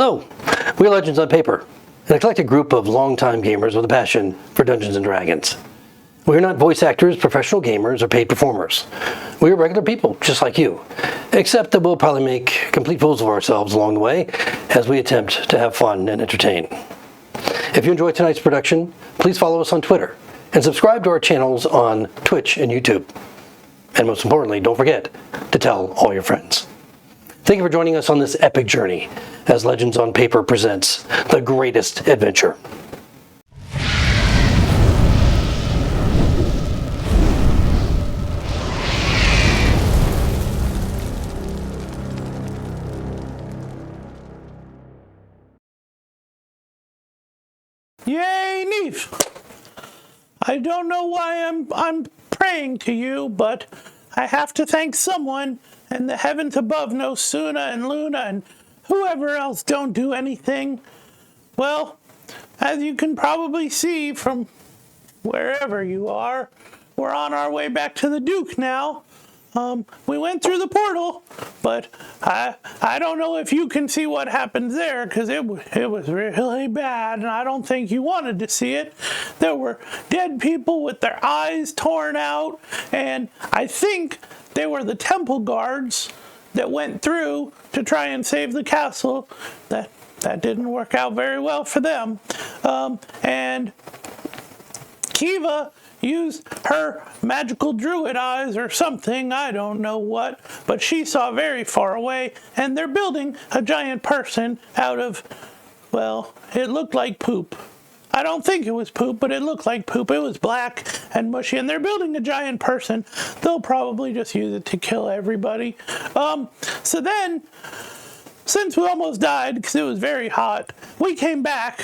Hello, we're Legends on Paper, an eclectic group of longtime gamers with a passion for Dungeons & Dragons. We're not voice actors, professional gamers, or paid performers. We're regular people, just like you, except that we'll probably make complete fools of ourselves along the way as we attempt to have fun and entertain. If you enjoyed tonight's production, please follow us on Twitter and subscribe to our channels on Twitch and YouTube. And most importantly, don't forget to tell all your friends. Thank you for joining us on this epic journey as Legends on Paper presents the greatest adventure. Yay, Neve! I don't know why I'm praying to you, but I have to thank someone, and the heavens above know Suna and Luna and whoever else don't do anything. Well, as you can probably see from wherever you are, we're on our way back to the Duke now. We went through the portal, but I don't know if you can see what happened there, because it was really bad, and I don't think you wanted to see it. There were dead people with their eyes torn out, and I think they were the temple guards that went through to try and save the castle. That didn't work out very well for them. And Kiva used her magical druid eyes or something, I don't know what, but she saw very far away, and they're building a giant person out of, well, it looked like poop. I don't think it was poop, but it looked like poop. It was black and mushy, and they're building a giant person. They'll probably just use it to kill everybody. So then, since we almost died because it was very hot, we came back.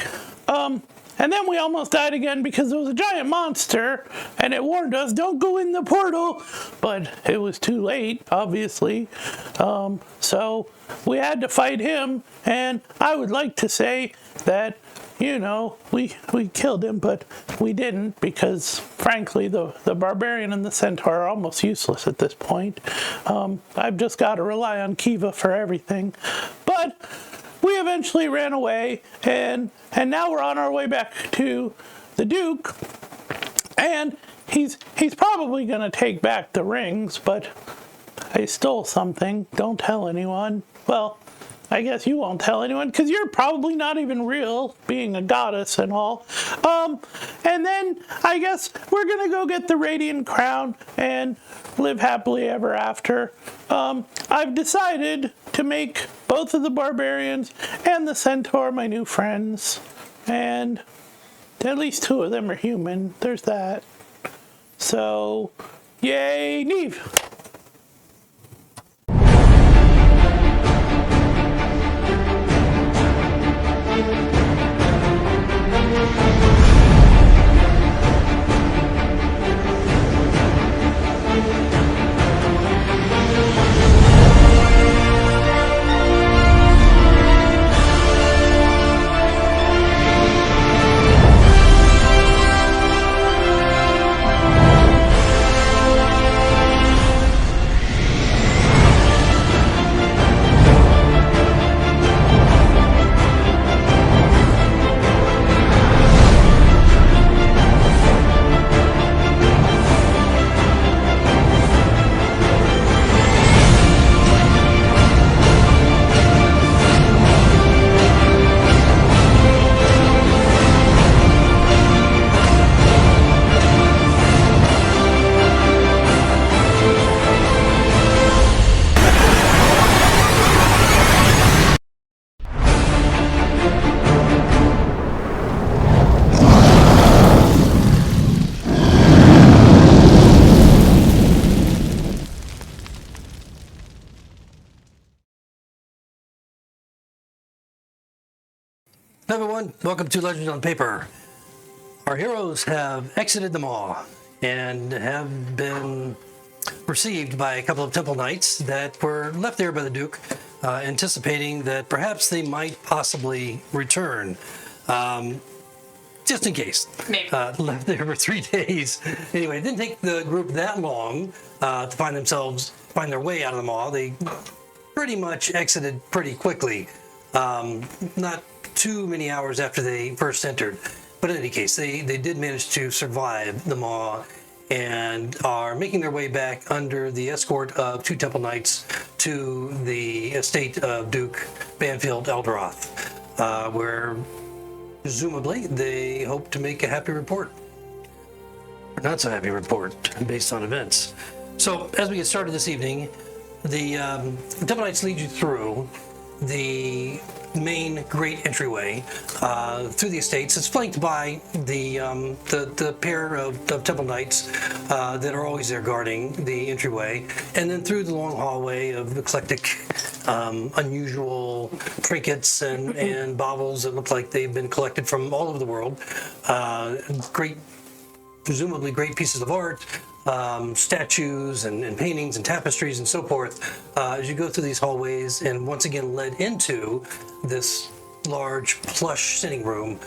And then we almost died again because there was a giant monster, and it warned us, don't go in the portal. But it was too late, obviously. So we had to fight him, and I would like to say that, you know, we killed him, but we didn't because, frankly, the barbarian and the centaur are almost useless at this point. I've just got to rely on Kiva for everything. But we eventually ran away, and now we're on our way back to the Duke, and he's probably going to take back the rings, but I stole something. Don't tell anyone. Well, I guess you won't tell anyone, because you're probably not even real, being a goddess and all. And then I guess we're going to go get the Radiant Crown and live happily ever after. I've decided to make both of the barbarians and the centaur my new friends. And at least two of them are human. There's that. So, yay, Neve! Hello everyone, welcome to Legends on Paper. Our heroes have exited the maw and have been received by a couple of temple knights that were left there by the Duke, anticipating that perhaps they might possibly return. Just in case. Maybe. Left there for 3 days. Anyway, it didn't take the group that long to find their way out of the maw. They pretty much exited pretty quickly. not too many hours after they first entered. But in any case, they did manage to survive the maw and are making their way back under the escort of 2 Temple Knights to the estate of Duke Banfield Eldorath, where presumably they hope to make a happy report. Or not so happy report based on events. So as we get started this evening, the Temple Knights lead you through the main great entryway through the estates. It's flanked by the pair of Temple Knights that are always there guarding the entryway, and then through the long hallway of eclectic, unusual trinkets and baubles that look like they've been collected from all over the world. Presumably great pieces of art, statues and paintings and tapestries and so forth, as you go through these hallways and once again led into this large plush sitting room,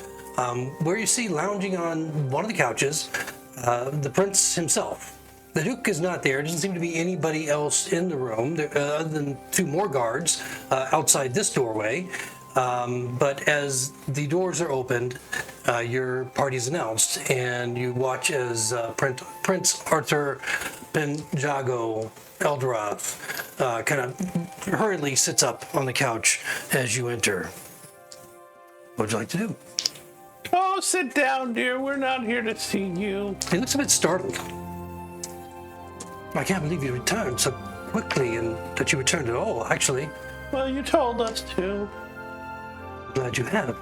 where you see lounging on one of the couches the prince himself. The Duke is not there. There doesn't seem to be anybody else in the room other than 2 more guards outside this doorway. But as the doors are opened, your party is announced, and you watch as Prince Arthur Penjago Eldorath kind of hurriedly sits up on the couch as you enter. What would you like to do? Oh, sit down, dear. We're not here to see you. He looks a bit startled. I can't believe you returned so quickly, and that you returned at all, actually. Well, you told us to. Glad you have.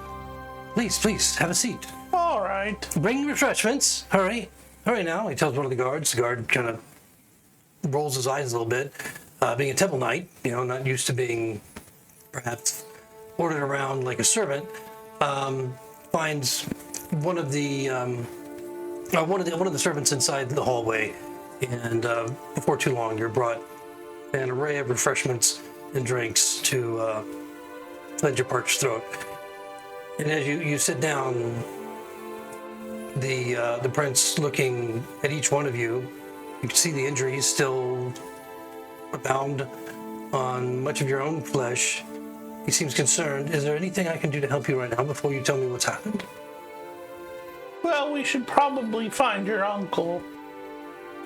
Please, have a seat. All right. Bring refreshments. Hurry now. He tells one of the guards. The guard kind of rolls his eyes a little bit. Being a Temple Knight, not used to being perhaps ordered around like a servant, finds one of the servants inside the hallway, and before too long, you're brought an array of refreshments and drinks to cleanse your parched throat. And as you sit down, the prince, looking at each one of you, you can see the injuries still abound on much of your own flesh. He seems concerned. Is there anything I can do to help you right now before you tell me what's happened? Well, we should probably find your uncle.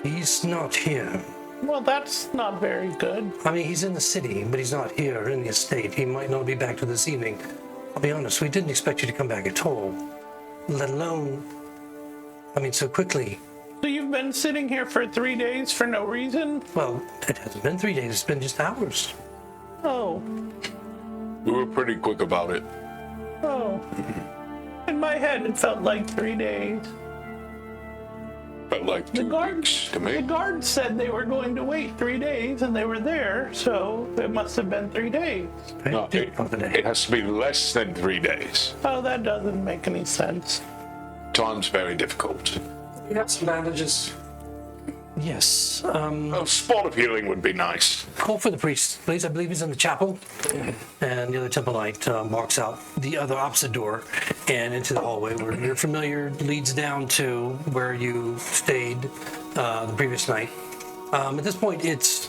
He's not here. Well, that's not very good. I mean, he's in the city, but he's not here in the estate. He might not be back till this evening. I'll be honest, we didn't expect you to come back at all. Let alone, so quickly. So you've been sitting here for 3 days for no reason? Well, it hasn't been 3 days. It's been just hours. Oh. We were pretty quick about it. Oh. In my head, it felt like 3 days. Felt like 2 weeks to me. The guards said they were going to wait 3 days, and they were there, so it must have been 3 days. No, it has to be less than 3 days. Oh, that doesn't make any sense. Time's very difficult. You have some bandages. Yes. A spot of healing would be nice. Call for the priest, please. I believe he's in the chapel. And the other Temple Knight walks out the other opposite door and into the hallway where your familiar leads down to where you stayed the previous night. At this point, it's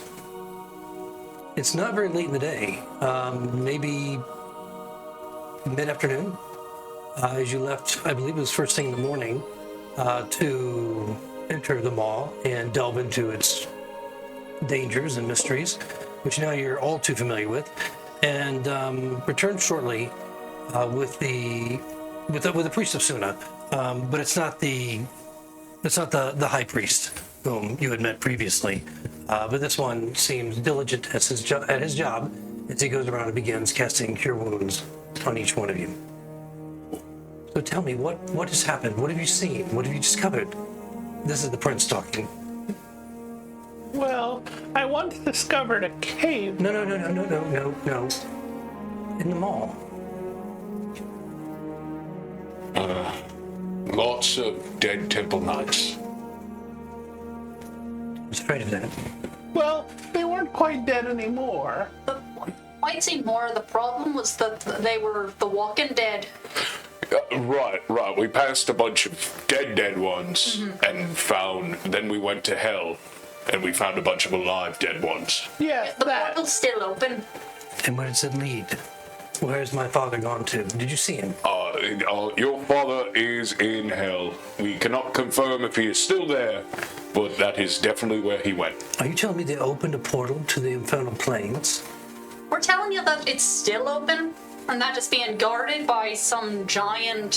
not very late in the day. Maybe mid-afternoon. As you left, I believe it was first thing in the morning, to enter the maw and delve into its dangers and mysteries, which now you're all too familiar with, and return shortly with the priest of Suna, but it's not the high priest whom you had met previously, but this one seems diligent at his job as he goes around and begins casting cure wounds on each one of you. So tell me, what has happened? What have you seen? What have you discovered? This is the prince talking. Well, I once discovered a cave. No. In the mall. Lots of dead Temple Knights. I was afraid of that. Well, they weren't quite dead anymore. But I'd say more of the problem was that they were the walking dead. Right. We passed a bunch of dead ones and then we went to hell and we found a bunch of alive dead ones. Yes, The that. portal's still open. And where does it lead? Where's my father gone to? Did you see him? Your father is in hell. We cannot confirm if he is still there, but that is definitely where he went. Are you telling me they opened a portal to the infernal planes? We're telling you that it's still open, and that it's being guarded by some giant,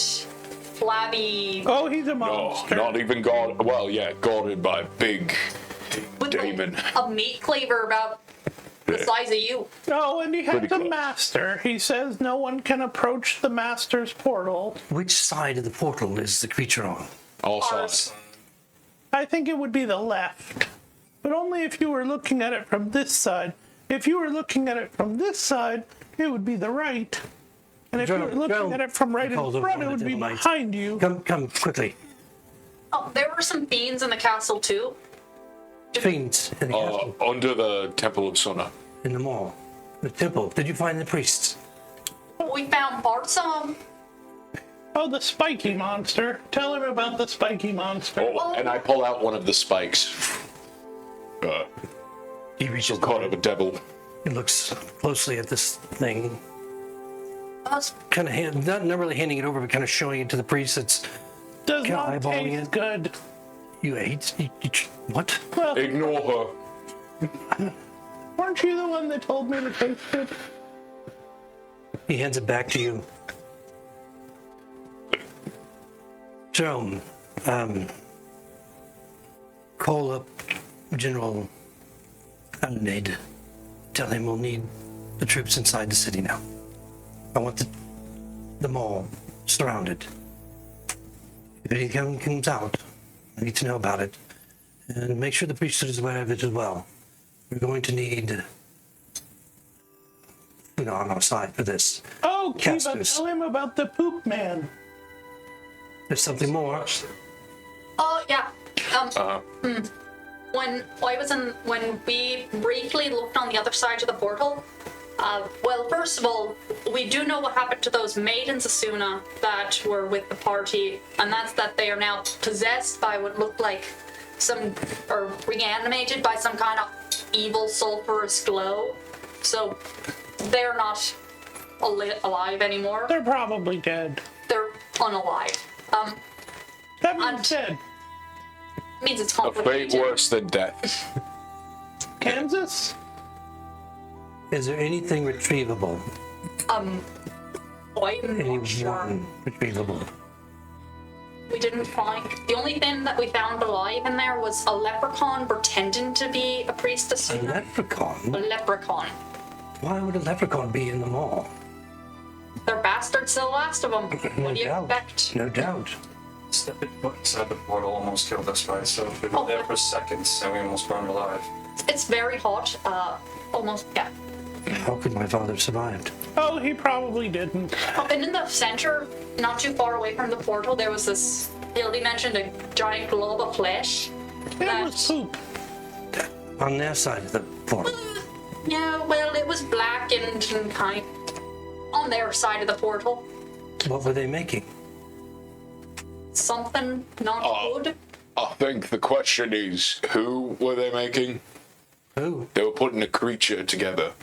flabby, Oh, he's a No, monster. not even guarded. Well, yeah, guarded by a big with demon. a meat cleaver about the size of you. Oh, and he has Pretty a close. master. He says no one can approach the master's portal. Which side of the portal is the creature on? All Ours. sides. I think it would be the left, but only if you were looking at it from this side. If you were looking at it from this side, it would be the right. And if you were looking at it from right in Calls over front, one it of would the be Dead Knights. behind you. Come quickly. Oh, there were some fiends in the castle too. Fiends in the castle, Under the Temple of Sona. in the mall, the temple. Did you find the priests? We found parts of them. Oh, the spiky monster. Tell him about the spiky monster. Oh, and I pull out one of the spikes. He reaches Caught of a devil. He looks closely at this thing, Us. kind of not really handing it over, but kind of showing it to the priest. It's Does Can not I eyeball taste it? good. you ate. What? Well, Ignore her. weren't you the one that told me to taste it? He hands it back to you. Jerome, call up General Ned. Tell him we'll need the troops inside the city now. I want the mall surrounded. If anything comes out, I need to know about it. And make sure the priesthood is aware of it as well. We're going to need on our side for this. Oh, Kiva, Casters. tell him about the poop man. There's something more. Oh yeah. When we briefly looked on the other side of the portal, well, first of all, we do know what happened to those maidens of Suna that were with the party, and that's that they are now possessed by what looked like or reanimated by some kind of evil sulfurous glow. So they're not alive anymore. They're probably dead. They're unalive. That being And- said, Means it's A fate complicated. worse than death. Kansas? Is there anything retrievable? I'm not sure. Anyone retrievable? We didn't find. The only thing that we found alive in there was a leprechaun pretending to be a priestess. A A leprechaun? leprechaun. Why would a leprechaun be in the mall? They're bastards to the last of them. What do you doubt. expect? No doubt. Stepping foot inside the portal almost killed us, right? So we Oh. were there for seconds and we almost burned alive. It's very hot. Almost, yeah. How could my father have survived? Oh, he probably didn't. And in the center, not too far away from the portal, there was this. Hildy mentioned a giant glob of flesh. It was poop. On their side of the portal. Yeah, well, it was blackened and kind on their side of the portal. What were they making? Something not good. I think the question is, who were they making? Who? They were putting a creature together.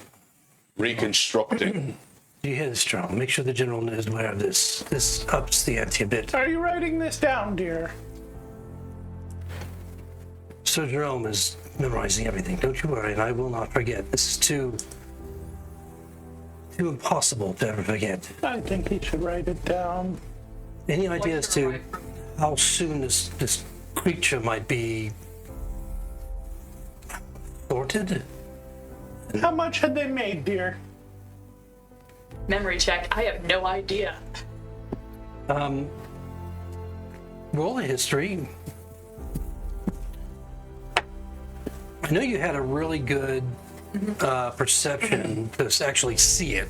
Reconstructing. Do you hear this, Jerome? Make sure the general is aware of this. This ups the ante a bit. Are you writing this down, dear? Sir Jerome is memorizing everything. Don't you worry, and I will not forget. This is too impossible to ever forget. I think he should write it down. Any idea as to how soon this creature might be sorted? How much had they made, dear? Memory check. I have no idea. Roll a history. I know you had a really good perception to actually see it.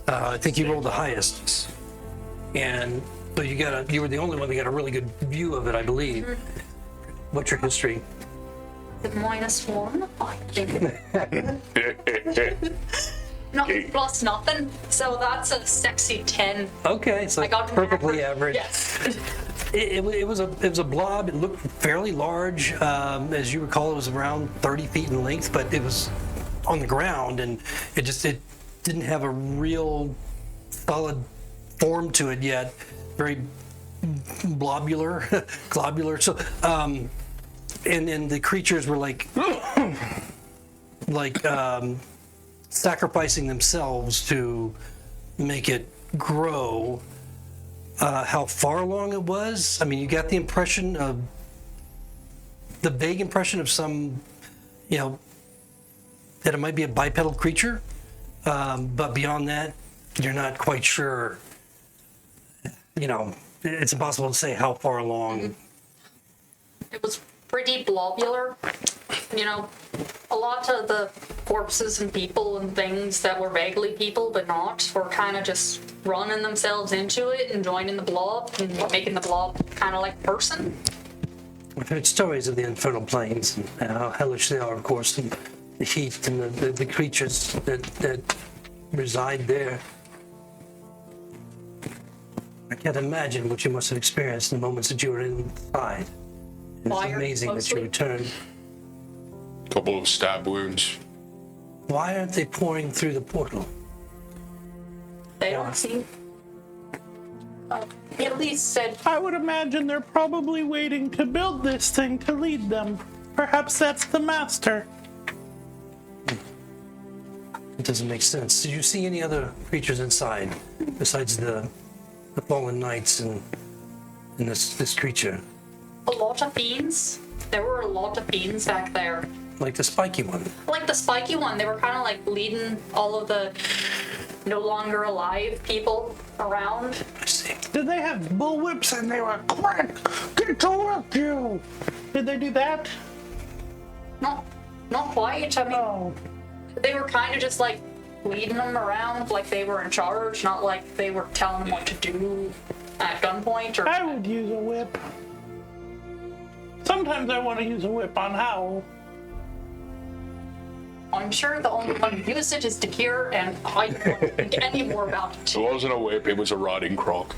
I think you rolled the highest, and so you were the only one that got a really good view of it, I believe. What's your history? The -1, I think. Nothing plus nothing. So that's a sexy 10. Okay, so I got perfectly average. Yes. It was a blob. It looked fairly large. As you recall, it was around 30 feet in length, but it was on the ground, and it didn't have a real solid form to it yet. Very globular. So, and the creatures were like sacrificing themselves to make it grow. How far along it was, I mean, you got the vague impression of some, that it might be a bipedal creature, but beyond that, you're not quite sure. It's impossible to say how far along. It was pretty globular. A lot of the corpses and people and things that were vaguely people but not were kind of just running themselves into it and joining the blob and making the blob kind of like person. I've heard stories of the infernal plains and how hellish they are, of course, and the heat and the creatures that reside there. I can't imagine what you must have experienced in the moments that you were inside. It's Fire, amazing that mostly. you returned. Couple of stab wounds. Why aren't they pouring through the portal? They don't seem. At least said I would imagine they're probably waiting to build this thing to lead them. Perhaps that's the master. It doesn't make sense. Did you see any other creatures inside besides the fallen knights and this creature? a lot of fiends. There were a lot of fiends back there. Like the spiky one. Like the spiky one, they were kind of like leading all of the no longer alive people around. I see. Did they have bullwhips and they were quick? Get to work, you! Did they do that? Not quite. I mean, Oh. they were kind of just like leading them around like they were in charge, not like they were telling them what to do at gunpoint or. I would use a whip. Sometimes I want to use a whip on Howl. I'm sure the only one who used it is Dakir, and I don't think any more about it. It wasn't a whip, it was a rotting croc.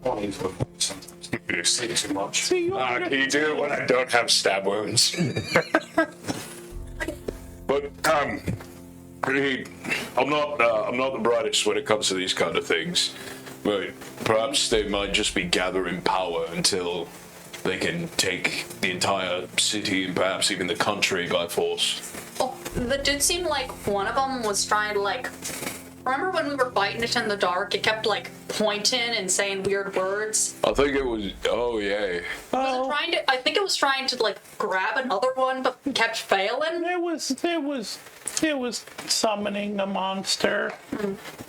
I'll use it sometimes. You see too much. See, you Can you do it when I don't have stab wounds? But I'm not the brightest when it comes to these kind of things. But perhaps they might just be gathering power until they can take the entire city and perhaps even the country by force. Oh, that did seem like one of them was trying to like. Remember when we were fighting it in the dark? It kept like pointing and saying weird words. I think it was. Oh yeah. Was it trying to? I think it was trying to like grab another one, but kept failing. It was summoning a monster.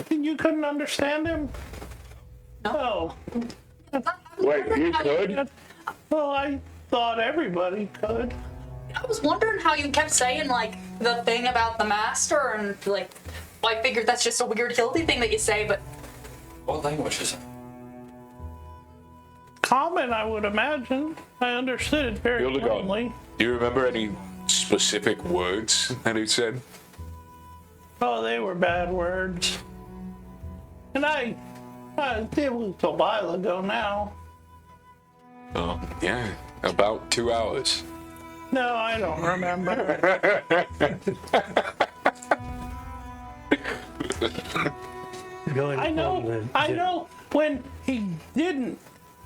You couldn't understand him? No. Oh. Wait, you could? Well, I thought everybody could. I was wondering how you kept saying like the thing about the master, and like I figured that's just a weird Hildy thing that you say, but What language is it? Common, I would imagine. I understood it very Hildegarde, plainly. do you remember any specific words that he said? Oh, they were bad words. And it was a while ago now. Oh, yeah, about 2 hours. No, I don't remember. Going I know when he didn't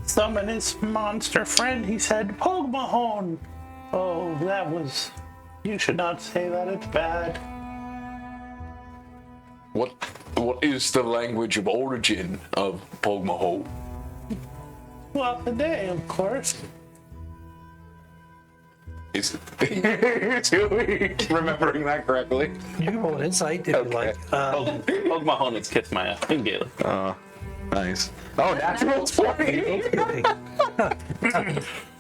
summon his monster friend, he said, Pogmahon. Oh, that was... You should not say that, it's bad. What is the language of origin of Pogmahol? Well, today, of course. Is remembering that correctly? You can roll an insight if you like. Pogmahon is kiss my ass in Gaelic. Nice. Oh, natural 20!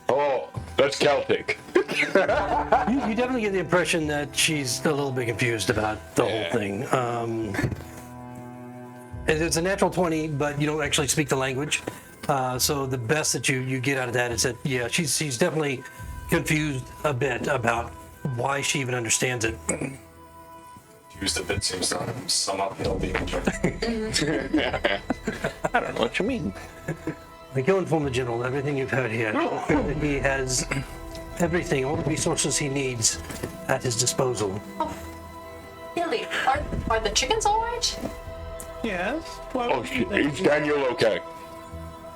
Oh, that's Celtic. You definitely get the impression that she's a little bit confused about the whole thing. It's a natural 20, but you don't actually speak the language. So the best that you get out of that is that, yeah, she's definitely confused a bit about why she even understands it. Used a bit seems to sum up Hill being joke. I don't know what you mean. Like, go inform the general everything you've heard here. He has everything, all the resources he needs at his disposal. Really? Are the chickens alright? Yes. Why Oh, would you think- is Daniel okay?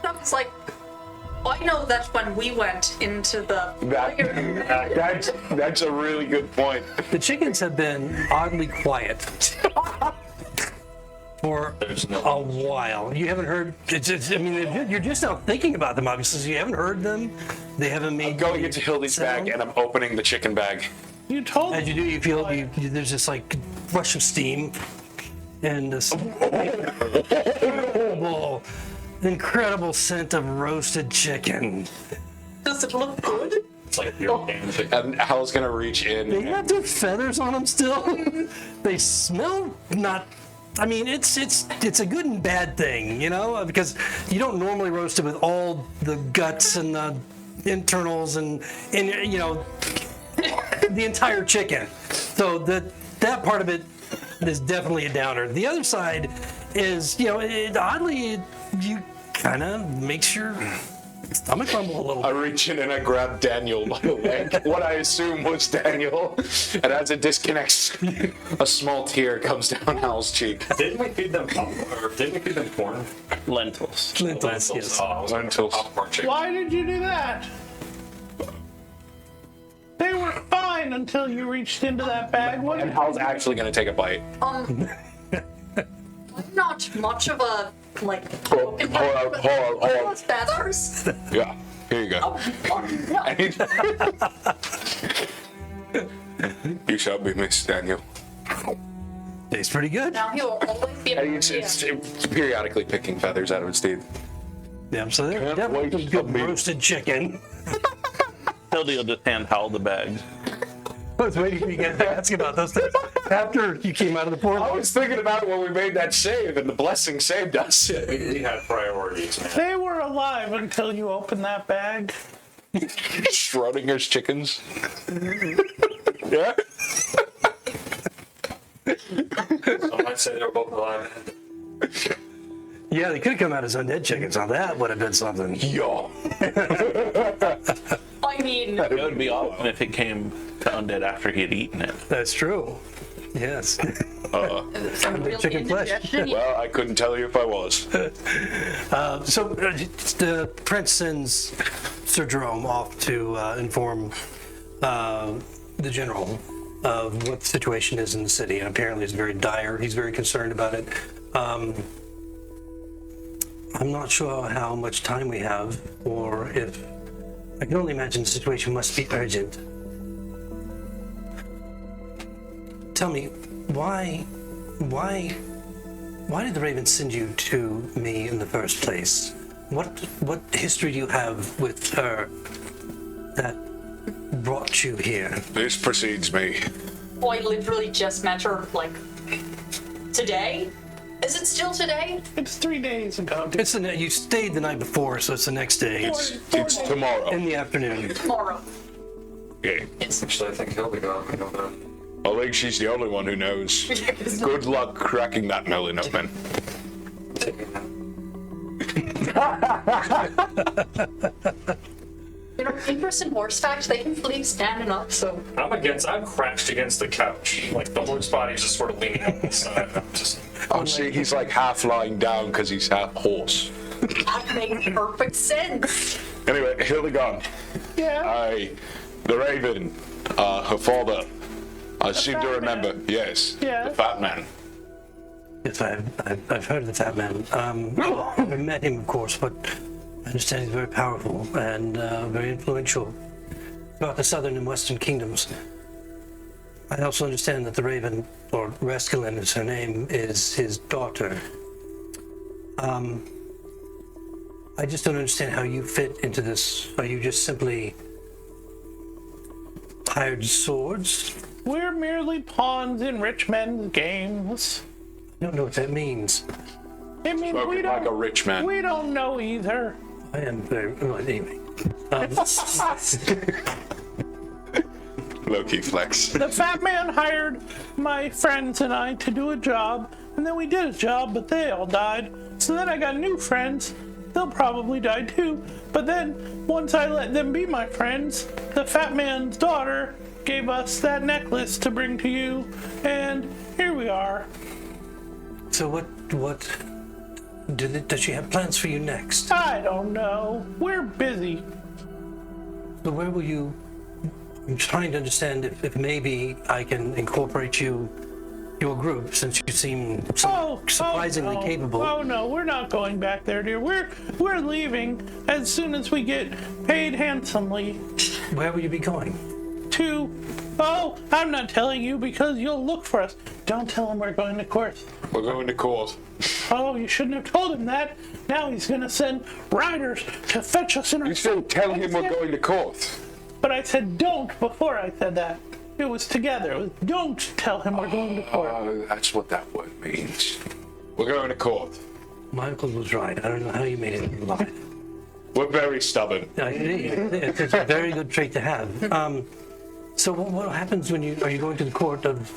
No, it's like, I know that when we went into the That's a really good point. The chickens have been oddly quiet for a while. You haven't heard. I mean, you're just now thinking about them, obviously. So you haven't heard them. They haven't made. I'm going into Hildy's sound. bag and I'm opening the chicken bag. You told As you do, you feel there's this like rush of steam and this incredible scent of roasted chicken. Does it look good? It's like your game. And Hal's gonna reach They in. have their feathers on them still. They smell not. I mean, it's a good and bad thing, you know, because you don't normally roast it with all the guts and the internals and you know the entire chicken. So that part of it is definitely a downer. The other side is, you know, you kind of makes your stomach rumble a little I bit. reach in and I grab Daniel by the leg, what I assume was Daniel, and as it disconnects, a small tear comes down Hal's cheek. Didn't we feed them popcorn? Or didn't we feed them corn? Lentils. Lentils, yes. Oh, I was Lentils. popcorn chicken. Why did you do that? They were fine until you reached into that bag. What? And Hal's actually gonna take a bite. I'm not much of a, like, Hold on. those feathers. Yeah, here you go. You shall be missed, Daniel. Tastes pretty good. Now he will always be a And it's periodically picking feathers out of its teeth. Yeah, so they're Can't definitely wait some to good meet. roasted chicken. Hildy will just hand Hal the bag. I was waiting for you guys to ask about those things after you came out of the portal. I was thinking about it when we made that save, and the blessing saved us. We had priorities, man. They were alive until you opened that bag. Schrodinger's chickens. Yeah? Some might say they were both alive. Yeah, they could have come out as undead chickens. Now that would have been something. Yo. I mean, It would be awesome if it came to undead after he had eaten it. That's true. Yes. some real chicken flesh. indigestion. Well, I couldn't tell you if I was. So the prince sends Sir Jerome off to inform the general of what the situation is in the city, and apparently it's very dire. He's very concerned about it. I'm not sure how much time we have, or if I can only imagine the situation must be urgent. Tell me, why did the Raven send you to me in the first place? What history do you have with her that brought you here? This precedes me. Oh, I literally just met her, like, today? Is it still today? It's 3 days ago. It's you stayed the night before, so it's the next day. It's tomorrow. In the afternoon. Tomorrow. Okay. Actually, I think Hildy got me over. I think she's the only one who knows. Good luck cracking that melon open. Taking that. You know, interesting horse fact, they can flee standing up, so. I'm crouched against the couch. Like the horse body's just sort of leaning up the side. I'm just. Oh, see, he's like half lying down because he's half horse. That makes perfect sense. Anyway, Hildegard. Yeah. The Raven, her father. I seem to fat remember. man? Yes. Yeah. The fat man. Yes, I've heard of the Fat Man. I've met him, of course, but I understand he's very powerful and very influential throughout the southern and western kingdoms. I also understand that the Raven, or Rescalin is her name, is his daughter. I just don't understand how you fit into this. Are you just simply hired swords? We're merely pawns in rich men's games. I don't know what that means. I mean, we Spoken like a don't. rich man. We don't know either. I am very, well, anyway. Low-key flex. The fat man hired my friends and I to do a job, and then we did a job, but they all died. So then I got new friends. They'll probably die too. But then, once I let them be my friends, the fat man's daughter gave us that necklace to bring to you, and here we are. So what does she have plans for you next? I don't know. We're busy. So where will you? I'm trying to understand if maybe I can incorporate your group, since you seem so surprisingly no. capable. Oh no, we're not going back there, dear. We're leaving as soon as we get paid handsomely. Where will you be going? Oh, I'm not telling you because you'll look for us. Don't tell him we're going to Courth. We're going to Courth. Oh, you shouldn't have told him that. Now he's gonna send riders to fetch us in our... You still tell him we're going to Courth. But I said don't before I said that. It was together. It was, don't tell him we're going to Courth. Oh, that's what that word means. We're going to Courth. My uncle was right. I don't know how you made it alive. We're very stubborn. It's a very good trait to have. So what happens when are you going to the court of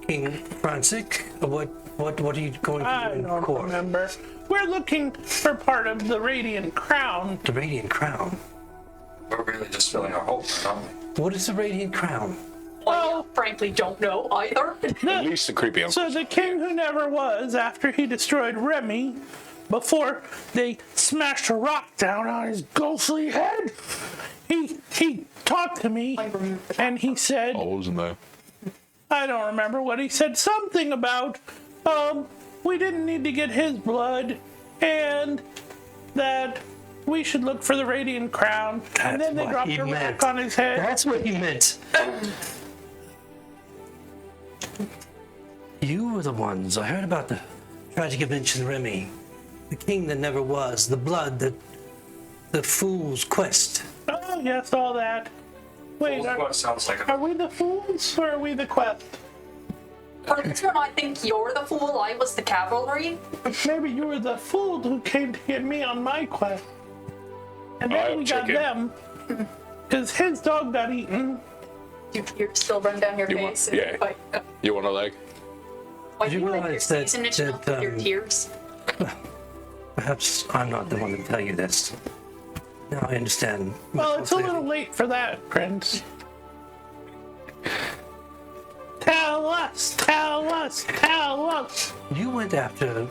King Francis? Or what are you going to do I in don't court? remember. We're looking for part of the Radiant Crown. The Radiant Crown. We're really just filling our hole, aren't we? What is the Radiant Crown? I frankly don't know either. At least the creepy uncle. So the king who never was, after he destroyed Remy, before they smashed a rock down on his ghostly head, he talked to me, I remember that. and he said, I wasn't there. I don't remember what he said, something about, we didn't need to get his blood, and that we should look for the Radiant Crown. And then they what dropped he a meant. rock on his head. That's what he meant. You were the ones. I heard about the tragic events in Remy. The king that never was. The blood that... The fool's quest. Oh, yes, all that. Wait, Well, what sounds like are we the fools, or are we the quest? For this one, I think you're the fool. I was the cavalry. Maybe you were the fool who came to get me on my quest. And then Alright, we got chicken. them. Because his dog got eaten. You're still run down your You want- face. yeah. You want a leg? Why Did you do you realize that- season it up with your that, tears? Perhaps I'm not the one to tell you this. Now I understand. Well, it's a little late for that, Prince. Tell us, tell us, tell us. You went after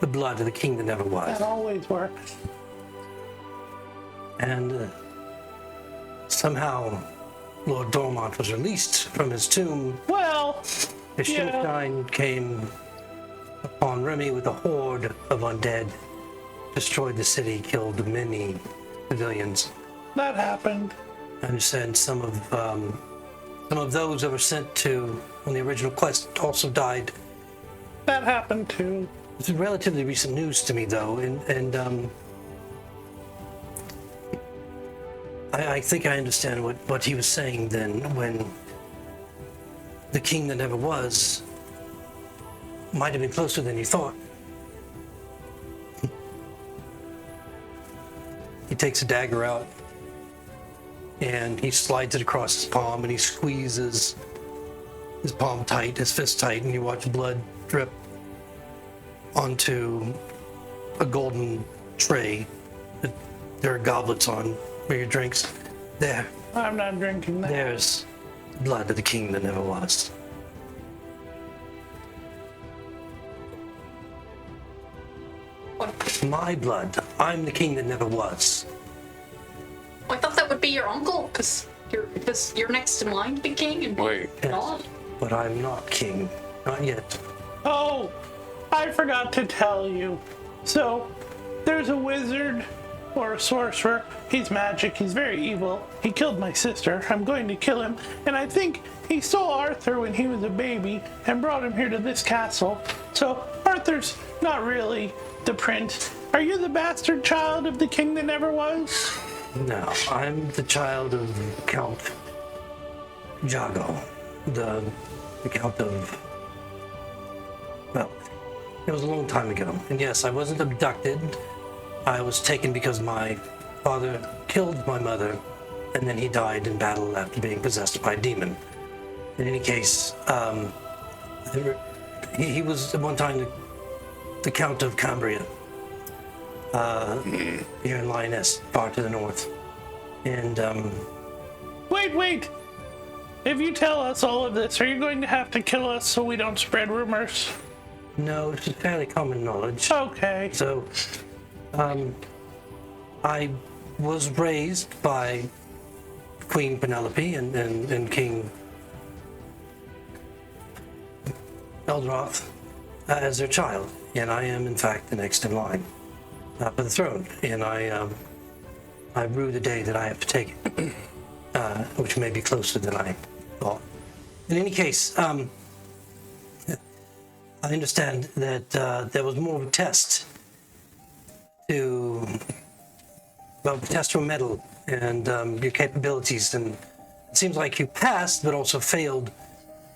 the blood of the king that never was. That always works. And somehow Lord Dormont was released from his tomb. Well, His yeah. Shimstein came upon Remy with a horde of undead, destroyed the city, killed many civilians. that happened. I understand some of those that were sent to on the original quest also died. That happened too. It's relatively recent news to me, though, and I think I understand what he was saying then, when the king that never was might have been closer than you thought. He takes a dagger out and he slides it across his palm and he squeezes his palm tight, his fist tight, and you watch blood drip onto a golden tray that there are goblets on for your drinks. There, I'm not drinking that. there's blood of the king that never was. My blood. I'm the king that never was. I thought that would be your uncle, because you're next in line to be king, and Wait. not. But I'm not king. Not yet. Oh, I forgot to tell you. So, there's a wizard or a sorcerer. He's magic. He's very evil. He killed my sister. I'm going to kill him. And I think he stole Arthur when he was a baby and brought him here to this castle. So, Arthur's not really the prince. Are you the bastard child of the king that never was? No, I'm the child of Count Jago, the Count of... Well, it was a long time ago. And yes, I wasn't abducted. I was taken because my father killed my mother, and then he died in battle after being possessed by a demon. In any case, he was at one time the Count of Cambria, here in Lyons, far to the north. And, Wait. If you tell us all of this, are you going to have to kill us so we don't spread rumors? No, it's fairly common knowledge. Okay. So, I was raised by Queen Penelope and King Eldorath as their child, and I am in fact the next in line for the throne, and I rue the day that I have to take it, which may be closer than I thought. In any case, I understand that there was more of a test to your mettle and your capabilities, and it seems like you passed, but also failed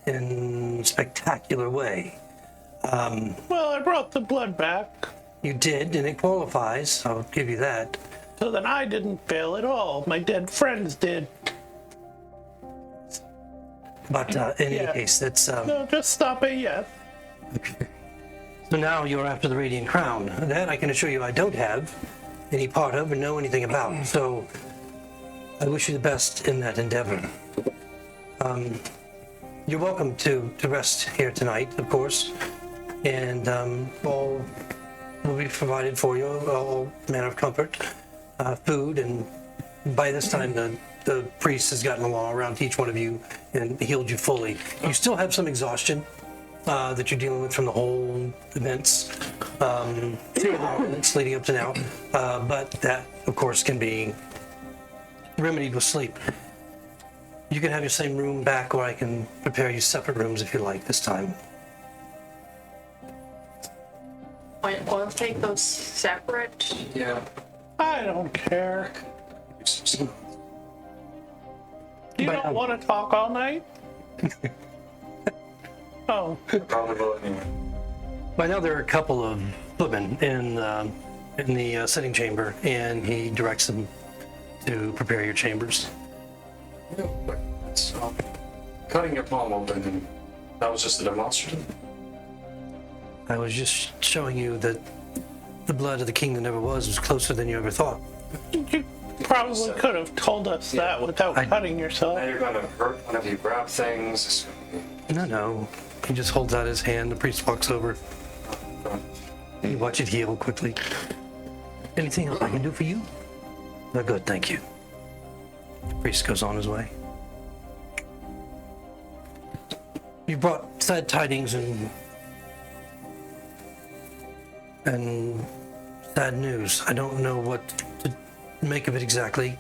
in a spectacular way. Well, I brought the blood back, You did, and it qualifies. I'll give you that. so then I didn't fail at all. My dead friends did. But in Yeah. any case, that's No, just stop it, yes. so now you're after the Radiant Crown. That I can assure you I don't have any part of or know anything about. So I wish you the best in that endeavor. You're welcome to rest here tonight, of course, and all will be provided for you, all manner of comfort, food, and by this time the priest has gotten along around each one of you and healed you fully. You still have some exhaustion that you're dealing with from the whole events, events leading up to now, but that, of course, can be remedied with sleep. You can have your same room back, or I can prepare you separate rooms if you like this time. We'll take those separate. Yeah. I don't care. You But, don't want to talk all night? Oh, Probably will anyway. By now there are a couple of footmen in the sitting chamber, and he directs them to prepare your chambers. Yeah, but it's cutting your palm open, and that was just a demonstrative. I was just showing you that the blood of the king that never was closer than you ever thought. you probably could have told us that without cutting yourself. Now you're gonna hurt whenever you grab things. No. He just holds out his hand. The priest walks over. You watch it heal quickly. Anything else I can do for you? No, good, thank you. The priest goes on his way. You brought sad tidings and sad news. I don't know what to make of it exactly.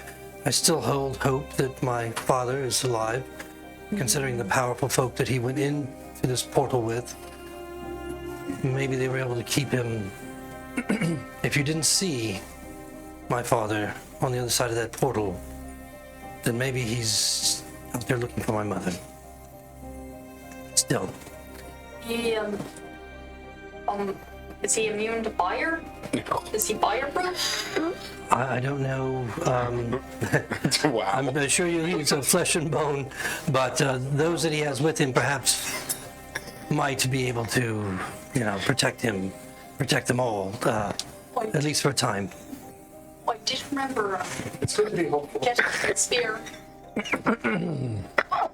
I still hold hope that my father is alive, considering the powerful folk that he went into this portal with. Maybe they were able to keep him. If you didn't see my father on the other side of that portal, then maybe he's out there looking for my mother. Still, He, is he immune to fire? Is he fireproof? I don't know. Wow. I'm going to assure you he's of flesh and bone, but those that he has with him perhaps might be able to, protect them all, at least for a time. I did remember It's good to be hopeful. getting that spear.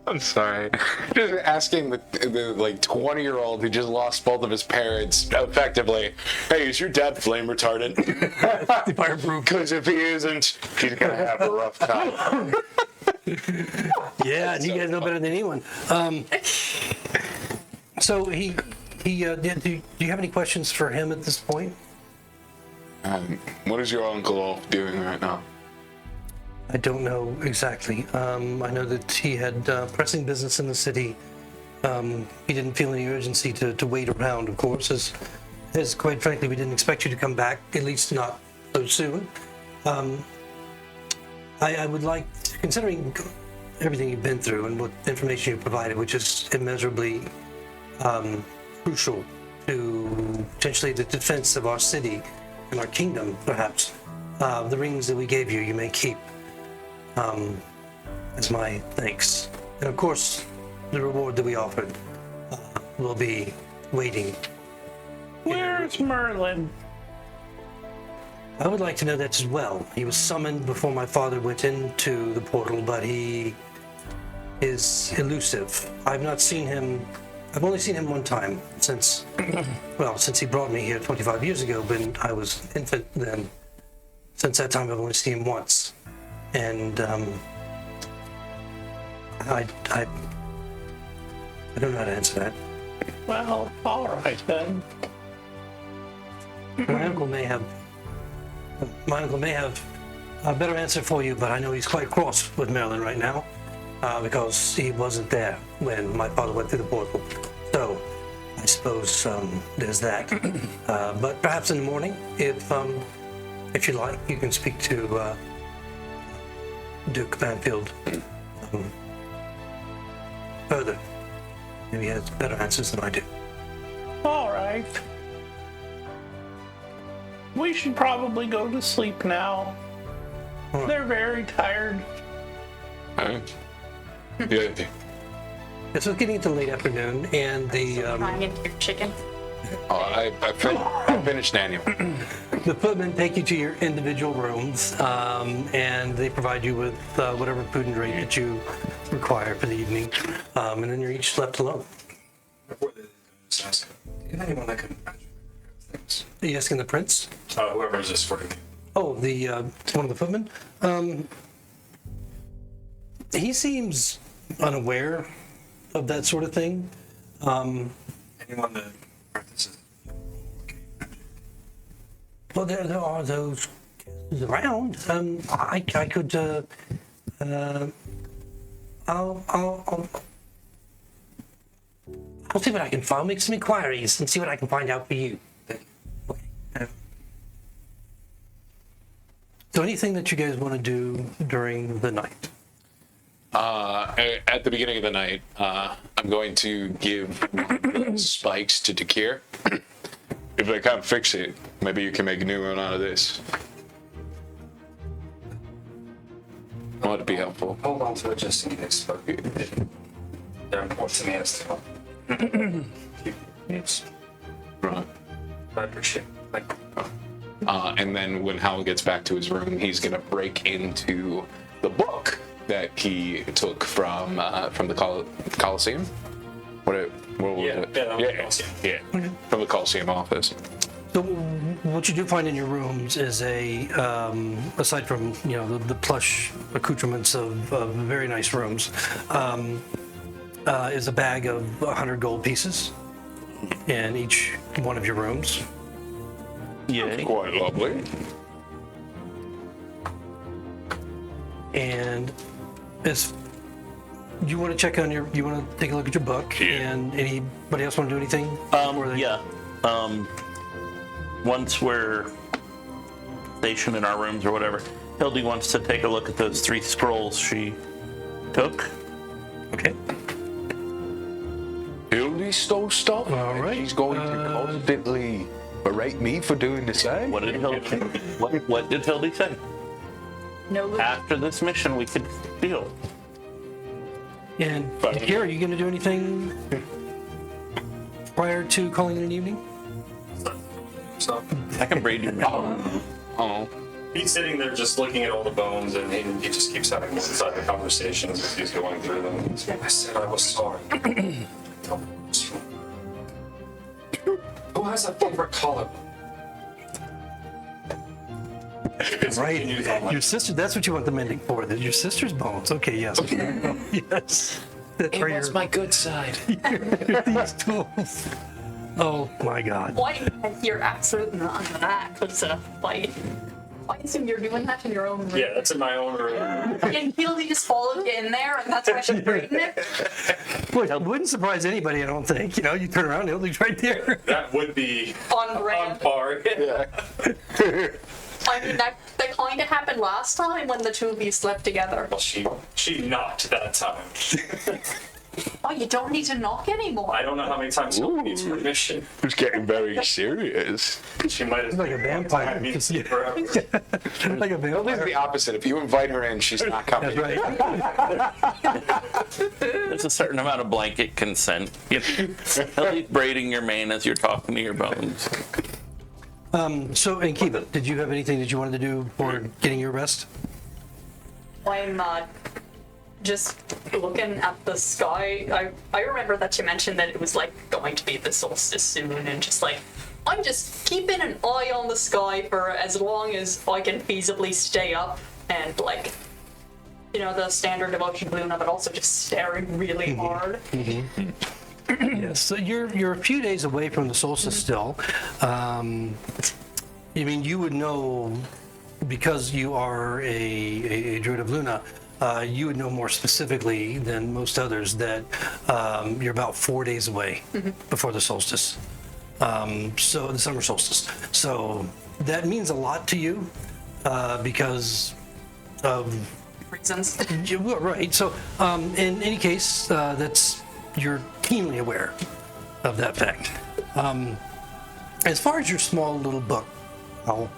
I'm sorry. Just asking the 20-year-old who just lost both of his parents effectively, hey, is your dad flame retardant? Fireproof. Because if he isn't, he's going to have a rough time. Yeah, and you guys know better than anyone. So do you have any questions for him at this point? What is your uncle doing right now? I don't know exactly. I know that he had pressing business in the city. He didn't feel any urgency to wait around, of course, as quite frankly, we didn't expect you to come back, at least not so soon. I would like, considering everything you've been through and what information you provided, which is immeasurably crucial to potentially the defense of our city and our kingdom, perhaps, the rings that we gave you, you may keep. As my thanks. And of course, the reward that we offered will be waiting. Where's Merlin? I would like to know that as well. He was summoned before my father went into the portal, but he is elusive. I've not seen him. I've only seen him one time since he brought me here 25 years ago when I was infant then. Since that time, I've only seen him once. And I don't know how to answer that. Well, all right then. My uncle may have a better answer for you, but I know he's quite cross with Marilyn right now because he wasn't there when my father went through the portal. So I suppose there's that. But perhaps in the morning, if you like, you can speak to Duke Banfield further. Maybe he has better answers than I do. All right. We should probably go to sleep now. They're very tired. Alright. Yeah. Yeah, so it's getting into late afternoon, and the Trying into your chicken. I finished Daniel. the footmen take you to your individual rooms, and they provide you with whatever food and drink that you require for the evening, and then you're each left alone. Before they just ask, is anyone that can imagine things? Are you asking the prince? Whoever is escorting me. Oh, the one of the footmen. He seems unaware of that sort of thing. Anyone that practices. Well, there are those around. I could. I'll see what I can find. I'll make some inquiries and see what I can find out for you. Okay. So, anything that you guys want to do during the night? At the beginning of the night, I'm going to give the spikes to Dakir. If I can't fix it, maybe you can make a new one out of this. Might be helpful. Hold on to it just in case, but they're important to me as well. It's Right. I appreciate it. Thank you. And then when Hal gets back to his room, he's gonna break into the book that he took from the Coliseum. What was Yeah, it? that was the Coliseum. Yeah, from the Coliseum office. So what you do find in your rooms is aside from the plush accoutrements of very nice rooms, is a bag of 100 gold pieces in each one of your rooms. Yay. Quite lovely. And as you want to check on you want to take a look at your book, Yeah. and anybody else want to do anything? Before they- Yeah. Once we're stationed in our rooms or whatever, Hildy wants to take a look at those 3 scrolls she took. Okay. Hildy stole stuff. All right. He's going to constantly berate me for doing the same. What did Hildy? What did Hildy say? No. After this mission, we could deal. And here, are you going to do anything prior to calling it an evening? So I can braid your mouth. Oh. He's sitting there just looking at all the bones, and he just keeps having one-sided conversations as he's going through them. I said I was sorry. Who has a favorite color? Right. Your sister. That's what you want the mending for. Your sister's bones. Okay. Yes. Yes. That's where What's my good side? these tools. Oh my God. Why you're absolutely not on that? Because why assume you're doing that in your own room? Yeah, that's in my own room. And Hildy just followed you in there, and that's why she's braiding it. Boy, it wouldn't surprise anybody, I don't think. You turn around, Hildy's right there. That would be On on brand. par. Yeah. I mean, that kind of happened last time when the two of you slept together. Well, she knocked that time. Oh, you don't need to knock anymore. I don't know how many times he'll need permission. Who's getting very serious? She might have Like a vampire. I mean, Just- yeah. forever. Like a Hildy's vampire. the opposite. If you invite her in, she's not coming. That's right. There's a certain amount of blanket consent. Hildy's braiding your mane as you're talking to your bones. So, and Kiva, did you have anything that you wanted to do for getting your rest? I'm just looking at the sky, I remember that you mentioned that it was like going to be the solstice soon, and just like, I'm just keeping an eye on the sky for as long as I can feasibly stay up and like, you know, the standard devotion Luna, but also just staring really hard. Yes, so you're a few days away from the solstice still. I mean, you would know, because you are a druid of Luna, you would know more specifically than most others that you're about 4 days away before the solstice. So the summer solstice. So that means a lot to you because of Reasons. well, right. So in any case, you're keenly aware of that fact. As far as your small little book, Owl,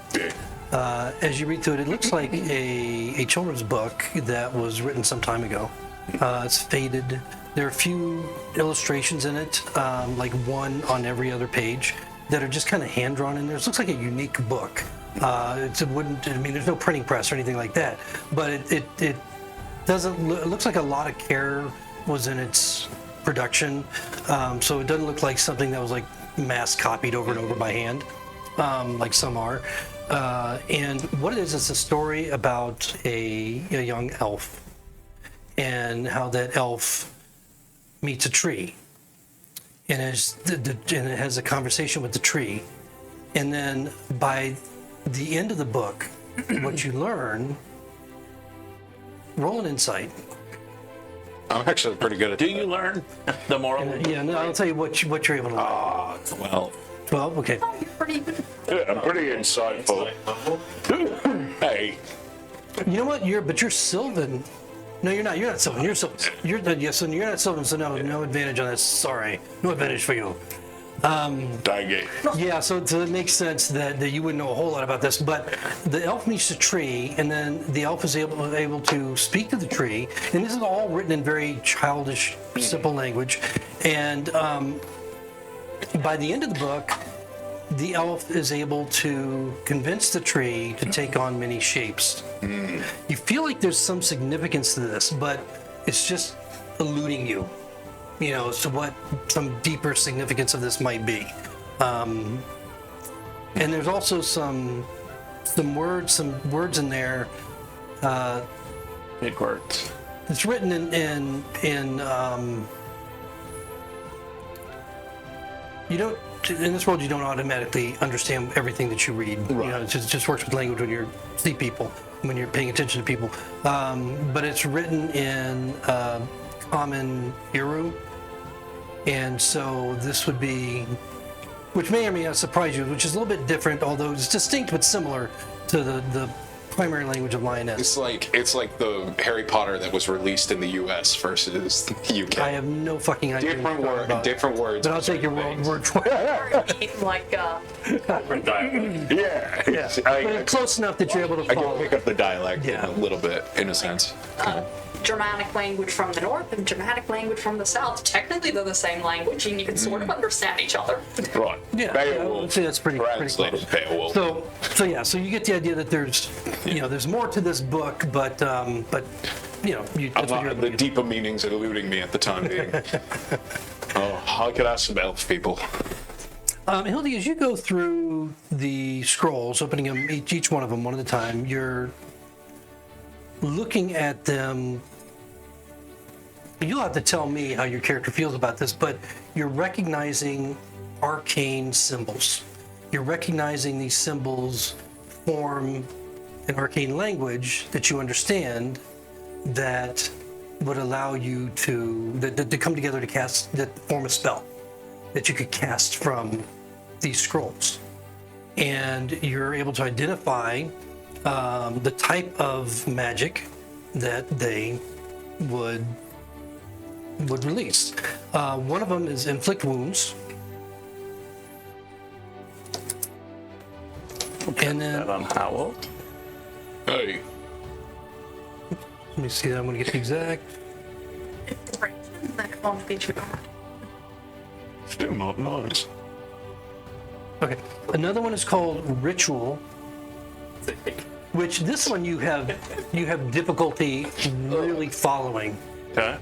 as you read through it, it looks like a children's book that was written some time ago. It's faded. There are a few illustrations in it, like one on every other page, that are just kind of hand drawn in there. It looks like a unique book. It's a wooden. I mean, there's no printing press or anything like that, but it doesn't. It looks like a lot of care was in its production, so it doesn't look like something that was like mass copied over and over by hand, like some are. And what it is, it's a story about a young elf and how that elf meets a tree, and it has a conversation with the tree, and then by the end of the book, what you learn. Roll an insight. I'm actually pretty good at Do you learn the moral? Yeah, no, I'll tell you what you're able to learn. Well, 12, okay. Oh, you're pretty good. Yeah, I'm pretty insightful. Hey, You know what? You're Sylvan. No, you're not. You're not Sylvan. You're Sylvan. You're not Sylvan. So no advantage on this. Sorry, no advantage for you. dang it. Yeah, so it makes sense that you wouldn't know a whole lot about this, but the elf meets the tree, and then the elf is able to speak to the tree, and this is all written in very childish, simple language, and by the end of the book, the elf is able to convince the tree to take on many shapes. You feel like there's some significance to this, but it's just eluding you. You know, as to what some deeper significance of this might be. And there's also some words in there. Big words. It's written in you don't, in this world you don't automatically understand everything that you read. Right. You know, it just works with language when you see people, when you're paying attention to people. But it's written in Common Iru. And so this would be, which may or may not surprise you, which is a little bit different, although it's distinct but similar to the primary language of Lioness. it's like the Harry Potter that was released in the U.S. versus the UK. I have no fucking idea. Different words. But I'll take your word for it. Like, Different dialect. Yeah. Yeah. But it's close enough that you're able to I can follow. pick up the dialect Yeah. a little bit, in a sense. Germanic language from the north and Germanic language from the south. Technically, they're the same language, and you can sort of understand each other. Right. Yeah, Beowulf. I'd say that's pretty Translated close. Beowulf. So you get the idea that there's there's more to this book, but you know, that's what you're able to The get. deeper meanings are eluding me at the time being. Oh, I could ask some elf people. Hildy, as you go through the scrolls, opening them each one of them one at a time, you're looking at them. You'll have to tell me how your character feels about this, but you're recognizing arcane symbols. You're recognizing these symbols form an arcane language that you understand that would allow you to come together to cast, that form a spell that you could cast from these scrolls. And you're able to identify the type of magic that they would release. One of them is inflict wounds. And then, That on Howl. Hey, let me see that, I'm gonna get the exact. That it won't be true. still not nice. Okay. Another one is called ritual. which this one you have difficulty really following. Okay.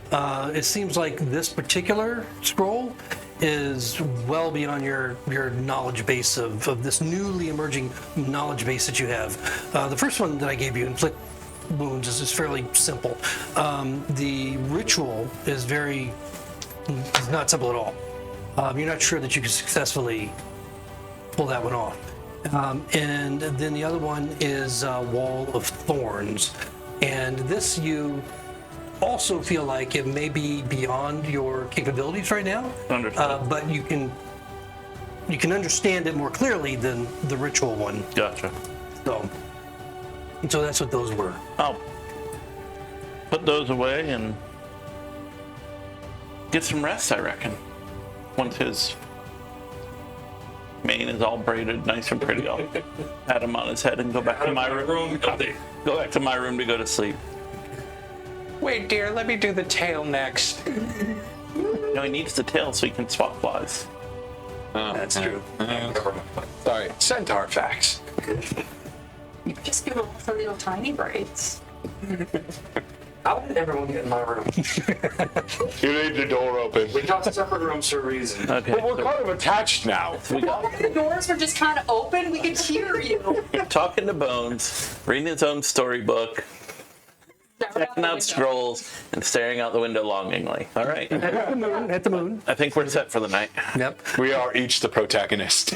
It seems like this particular scroll is well beyond your knowledge base of this newly emerging knowledge base that you have. The first one that I gave you, inflict wounds, is fairly simple. The ritual is not simple at all. You're not sure that you can successfully pull that one off. And then the other one is Wall of Thorns. And this you also feel like it may be beyond your capabilities right now. Understood. But you can understand it more clearly than the ritual one. Gotcha. So that's what those were. I'll put those away and get some rest, I reckon. Once his mane is all braided nice and pretty, I'll pat him on his head and go back to my room. Go back to my room to go to sleep. Wait, dear, let me do the tail next. No, he needs the tail so he can swap flies. That's true. Sorry, centaur facts. Just give them the little tiny braids. How did everyone get in my room? You leave the door open. We got separate rooms for a reason. Okay. But we're kind of attached now. We got The doors were just kind of open. We could hear you. talking to Bones, reading his own storybook, checking out scrolls, and staring out the window longingly. All right. At the moon. I think we're set for the night. Yep. We are each the protagonist.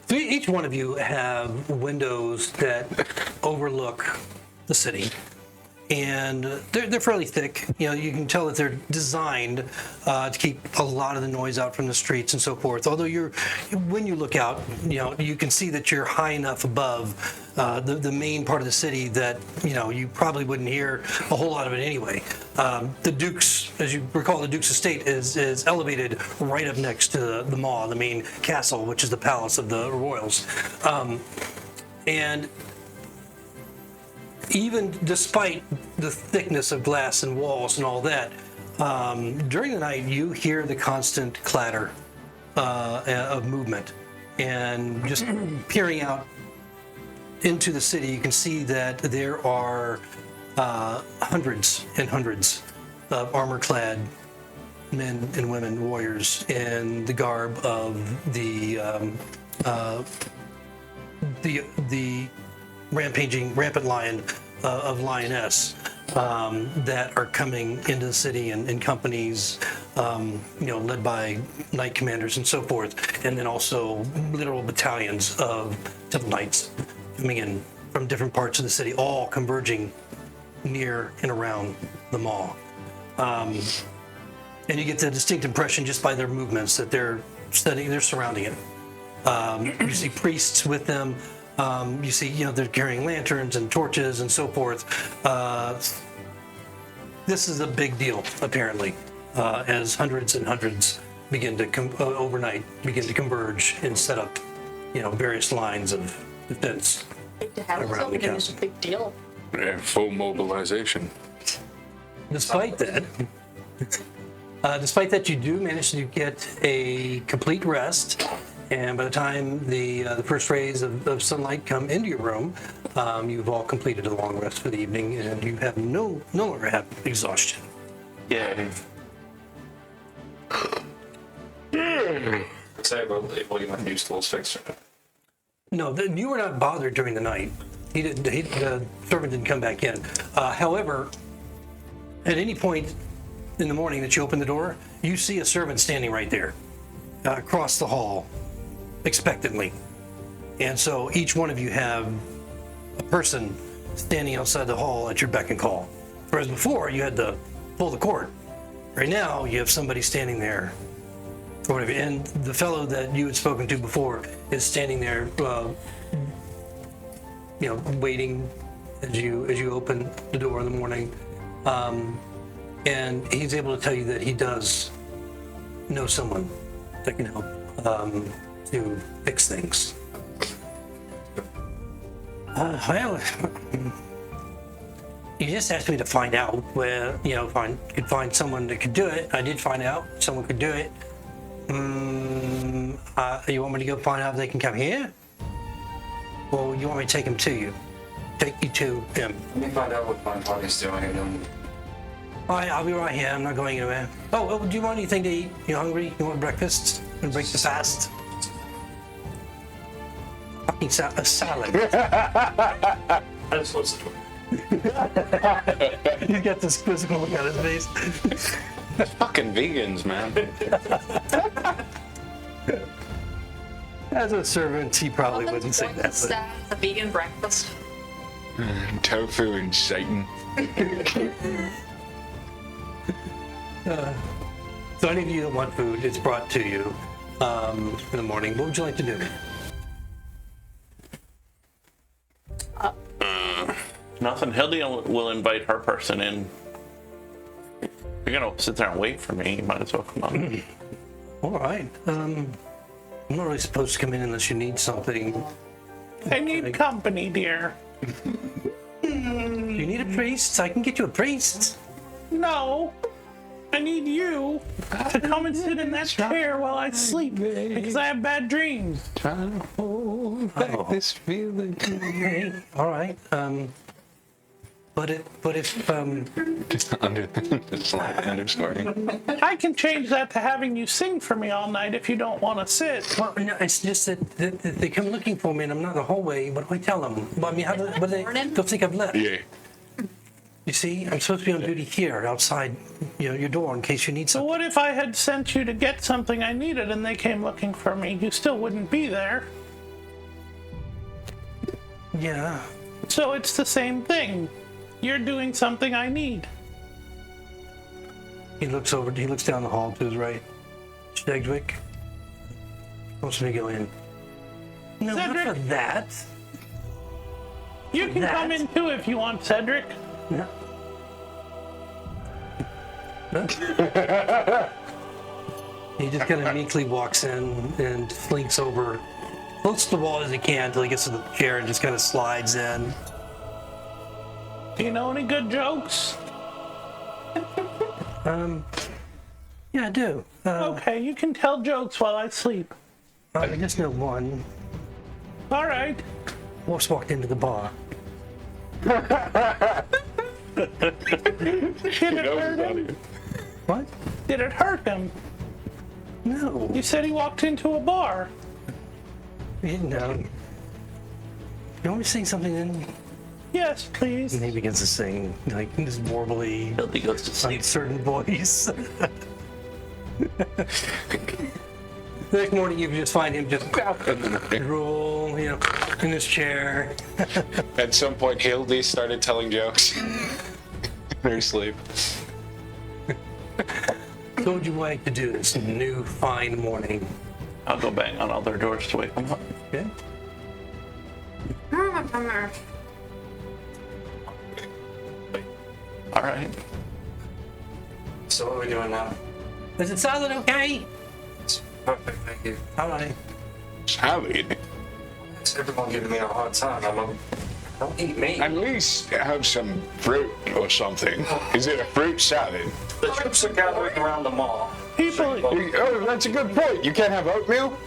So each one of you have windows that overlook the city, and they're fairly thick. You know, you can tell that they're designed to keep a lot of the noise out from the streets and so forth. Although when you look out, you know, you can see that you're high enough above the main part of the city that, you know, you probably wouldn't hear a whole lot of it anyway. The Duke's, as you recall, the Duke's estate is elevated right up next to the Maw, the main castle, which is the palace of the royals. And even despite the thickness of glass and walls and all that, during the night you hear the constant clatter of movement. And just peering out into the city, you can see that there are hundreds and hundreds of armor-clad men and women, warriors, in the garb of the rampant lion of Lioness that are coming into the city in companies, led by knight commanders and so forth, and then also literal battalions of Temple Knights coming in from different parts of the city, all converging near and around the Maw. And you get the distinct impression just by their movements that they're surrounding it. You see priests with them. You see, they're carrying lanterns and torches and so forth. This is a big deal, apparently, as hundreds and hundreds begin to overnight begin to converge and set up, various lines of defense Big to have around the something is a castle. big deal. Yeah, full mobilization. Despite that, you do manage to get a complete rest. And by the time the first rays of sunlight come into your room, you've all completed a long rest for the evening, and you have no longer have exhaustion. Yeah. Say about able to use tools fixed. No, you were not bothered during the night. The servant didn't come back in. However, at any point in the morning that you open the door, you see a servant standing right there, across the hall, expectantly. And so each one of you have a person standing outside the hall at your beck and call. Whereas before, you had to pull the cord. Right now, you have somebody standing there. Or whatever. And the fellow that you had spoken to before is standing there, waiting as you open the door in the morning. And he's able to tell you that he does know someone that can help to fix things. Well, you just asked me to find out where, could find someone that could do it. I did find out someone could do it. You want me to go find out if they can come here? Or you want me to take them to you? Take you to him? Let me find out what my party's doing and then All right, I'll be right here. I'm not going anywhere. Oh, do you want anything to eat? You hungry? You want breakfast? And break the fast? Fucking a salad. That's what's the He's got this quizzical look on his face. Fucking vegans, man. As a servant, he probably wouldn't say that. But... A vegan breakfast. Tofu and Satan. So any of you that want food, it's brought to you in the morning. What would you like to do? Nothing. Hildy will invite her person in. If you're gonna sit there and wait for me, you might as well come on. All right. I'm not really supposed to come in unless you need something. I need company, dear. You need a priest? I can get you a priest. No. I need you to come and sit in that chair while I sleep because I have bad dreams. Trying to hold back this feeling. Okay. All right. But if Just under the slight underscoring. I can change that to having you sing for me all night if you don't want to sit. well, no, it's just that they come looking for me and I'm not in the hallway. What do I tell them? Well, I mean, what do they? They'll think I've left. Yeah. You see, I'm supposed to be on duty here, outside, your door, in case you need So something. what if I had sent you to get something I needed and they came looking for me? You still wouldn't be there. Yeah. So it's the same thing. You're doing something I need. He looks down the hall to his right. Stegwick wants me to go in. No, Cedric. not for that. You can That? come in too if you want, Cedric. No. He just kind of meekly walks in and slinks over, close to the wall as he can until he gets to the chair and just kind of slides in. Do you know any good jokes? Yeah, I do. Okay, you can tell jokes while I sleep. I just know one. All right. Horse walked into the bar. Did it hurt him? What? Did it hurt him? No. You said he walked into a bar. You didn't know. You want me to sing something then? Yes, please. And he begins to sing, like, in this warbly, Hildy goes to sleep. uncertain voice. The next morning, you just find him just drool, in his chair. At some point, Hildy started telling jokes in her sleep. So what would you like to do this new fine morning? I'll go bang on all their doors to wake them up. Okay. All right. So what are we doing now? Is it solid okay? It's perfect, thank you. All right. Salad? It's everyone giving me a hard time. Don't eat meat. At least have some fruit or something. Is it a fruit salad? The troops are gathering around the mall. People, Oh, that's a good point. You can't have oatmeal?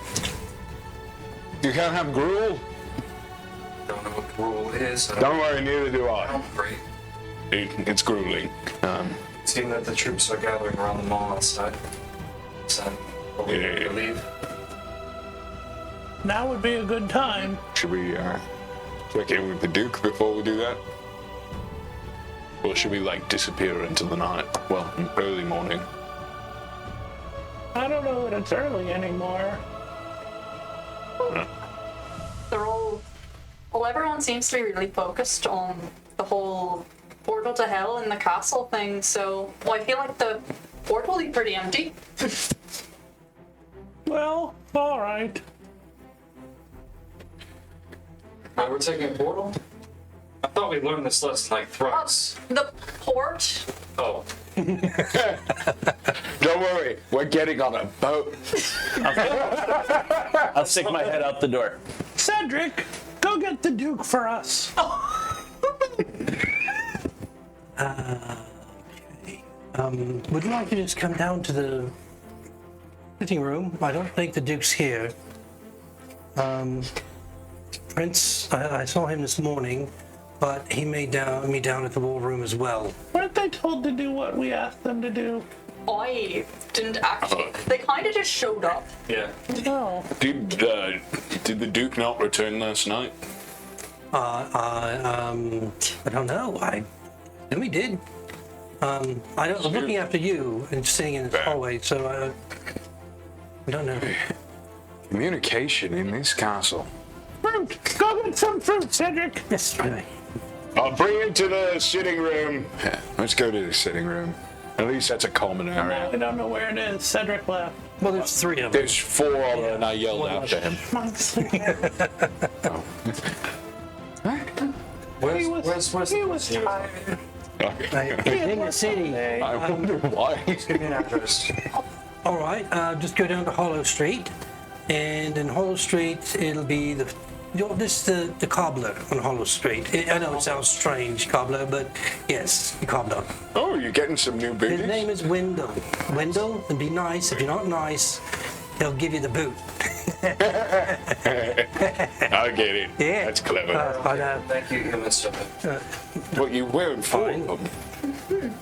You can't have gruel? Don't know what the rule is. Don't worry, neither do I'm I. hungry. It's grueling. Seeing that the troops are gathering around the mall outside. So, are we ready to leave? now would be a good time. Should we check in with the Duke before we do that? Or should we, disappear into the night? Well, early morning. I don't know that it's early anymore. Everyone seems to be really focused on the whole portal to hell and the castle thing, so I feel like the port will be pretty empty. Well, all right. We're taking a portal? I thought we learned this lesson thrice. The port? Oh. Don't worry, we're getting on a boat. I'll stick my head out the door. Cedric, go get the Duke for us. Would you like to just come down to Sitting room. I don't think the Duke's here. Prince, I saw him this morning, but he made me down at the war room as well. Weren't they told to do what we asked them to do? I didn't actually. They kind of just showed up. Yeah. No. Did the Duke not return last night? I don't know. I knew he did. I'm looking after you and sitting in the hallway, so I don't know. Communication in this castle. Fruit! Go get some fruit, Cedric! Yes, right away. I'll bring it to the sitting room. Yeah, let's go to the sitting room. At least that's a common area. I don't know where it is. Cedric left. Well, there's 3 of them. There's 4 of them, and I yelled after him. He was tired. In the city. I wonder why. Give me an address. All right, just go down to Hollow Street, and in Hollow Street it'll be the cobbler on Hollow Street. I know it sounds strange, cobbler, but yes, the cobbler. Oh, you're getting some new booties? His name is Wendell. Wendell, and be nice. If you're not nice, he'll give you the boot. I get it. Yeah. That's clever. Thank you, Mr. But you weren't Fine. for them.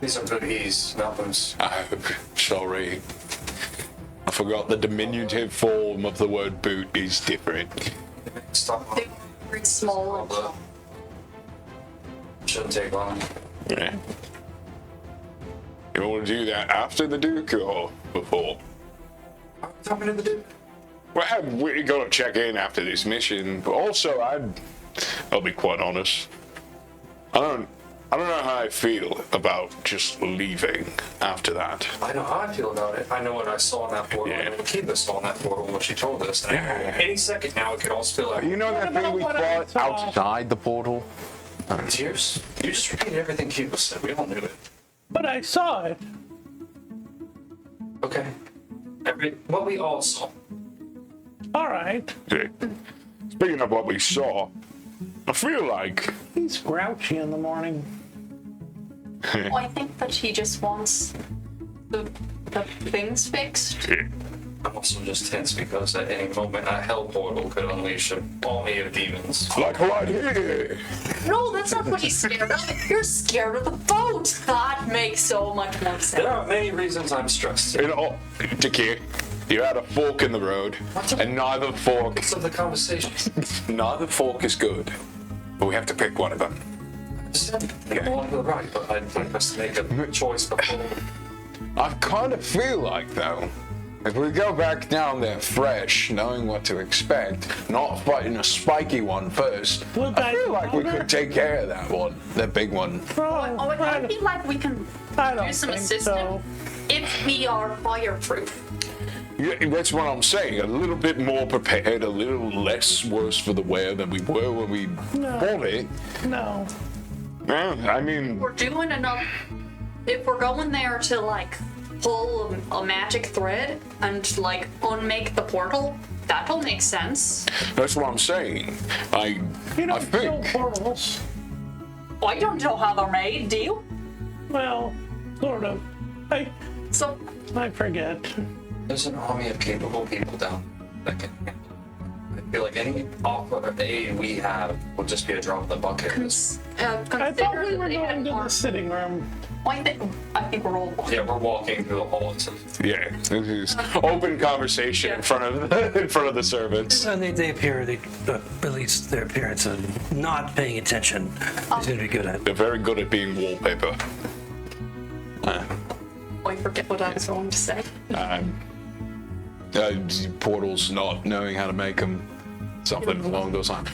These are booties, not boots. Sorry. I forgot the diminutive form of the word boot is different. Stop. They're very small. Shouldn't take long. Yeah. You want to do that after the Duke or before? I'm talking to the dude. Well, we got to check in after this mission, but also I'll be quite honest. I don't know how I feel about just leaving after that. I know how I feel about it. I know what I saw in that portal. Yeah. I know what Kiva saw in that portal and what she told us. And any second now, it could all spill out. You know that thing we what I fought saw? outside the portal? Tears? You just repeated everything Kiva said. We all knew it. But I saw it. Okay. What we all saw. All right. Okay. Speaking of what we saw, I feel like He's grouchy in the morning. Well, I think that he just wants the things fixed. I'm also just tense because at any moment a hell portal could unleash an army of demons. like right here. No, that's not what he's scared of. You're scared of the boat. That makes so much more There sense. are many reasons I'm stressed. You know, Takir, you had a fork in the road, and neither fork Of the conversation. is good. But we have to pick one of them. Yeah. One to the right, but I'd like us to make a choice before. I kind of feel like, though, if we go back down there fresh, knowing what to expect, not fighting a spiky one first, Will I feel like we Dice could take care of that one, that big one. Oh, I feel like we can I don't use some think assistance so. if we are fireproof. Yeah, that's what I'm saying. A little bit more prepared, a little less worse for the wear than we were when we bought it. No. I mean, We're doing enough. If we're going there to like pull a magic thread and like unmake the portal, that'll make sense. that's what I'm saying. You I don't kill think. portals. I don't know how they're made, do you? Well, sort of. So I forget. There's an army of capable people down there that can handle it. I feel like any offer of aid we have will just be a drop in the bucket. I thought consider we that were they going had to more. the sitting room. I think we're all. Yeah, we're walking through the hall. Yeah, this is open conversation in front of the servants. And they appear, at least their appearance of not paying attention is going to be good at. They're very good at being wallpaper. I forget what I was going to say. Portals, not knowing how to make them, something along those lines.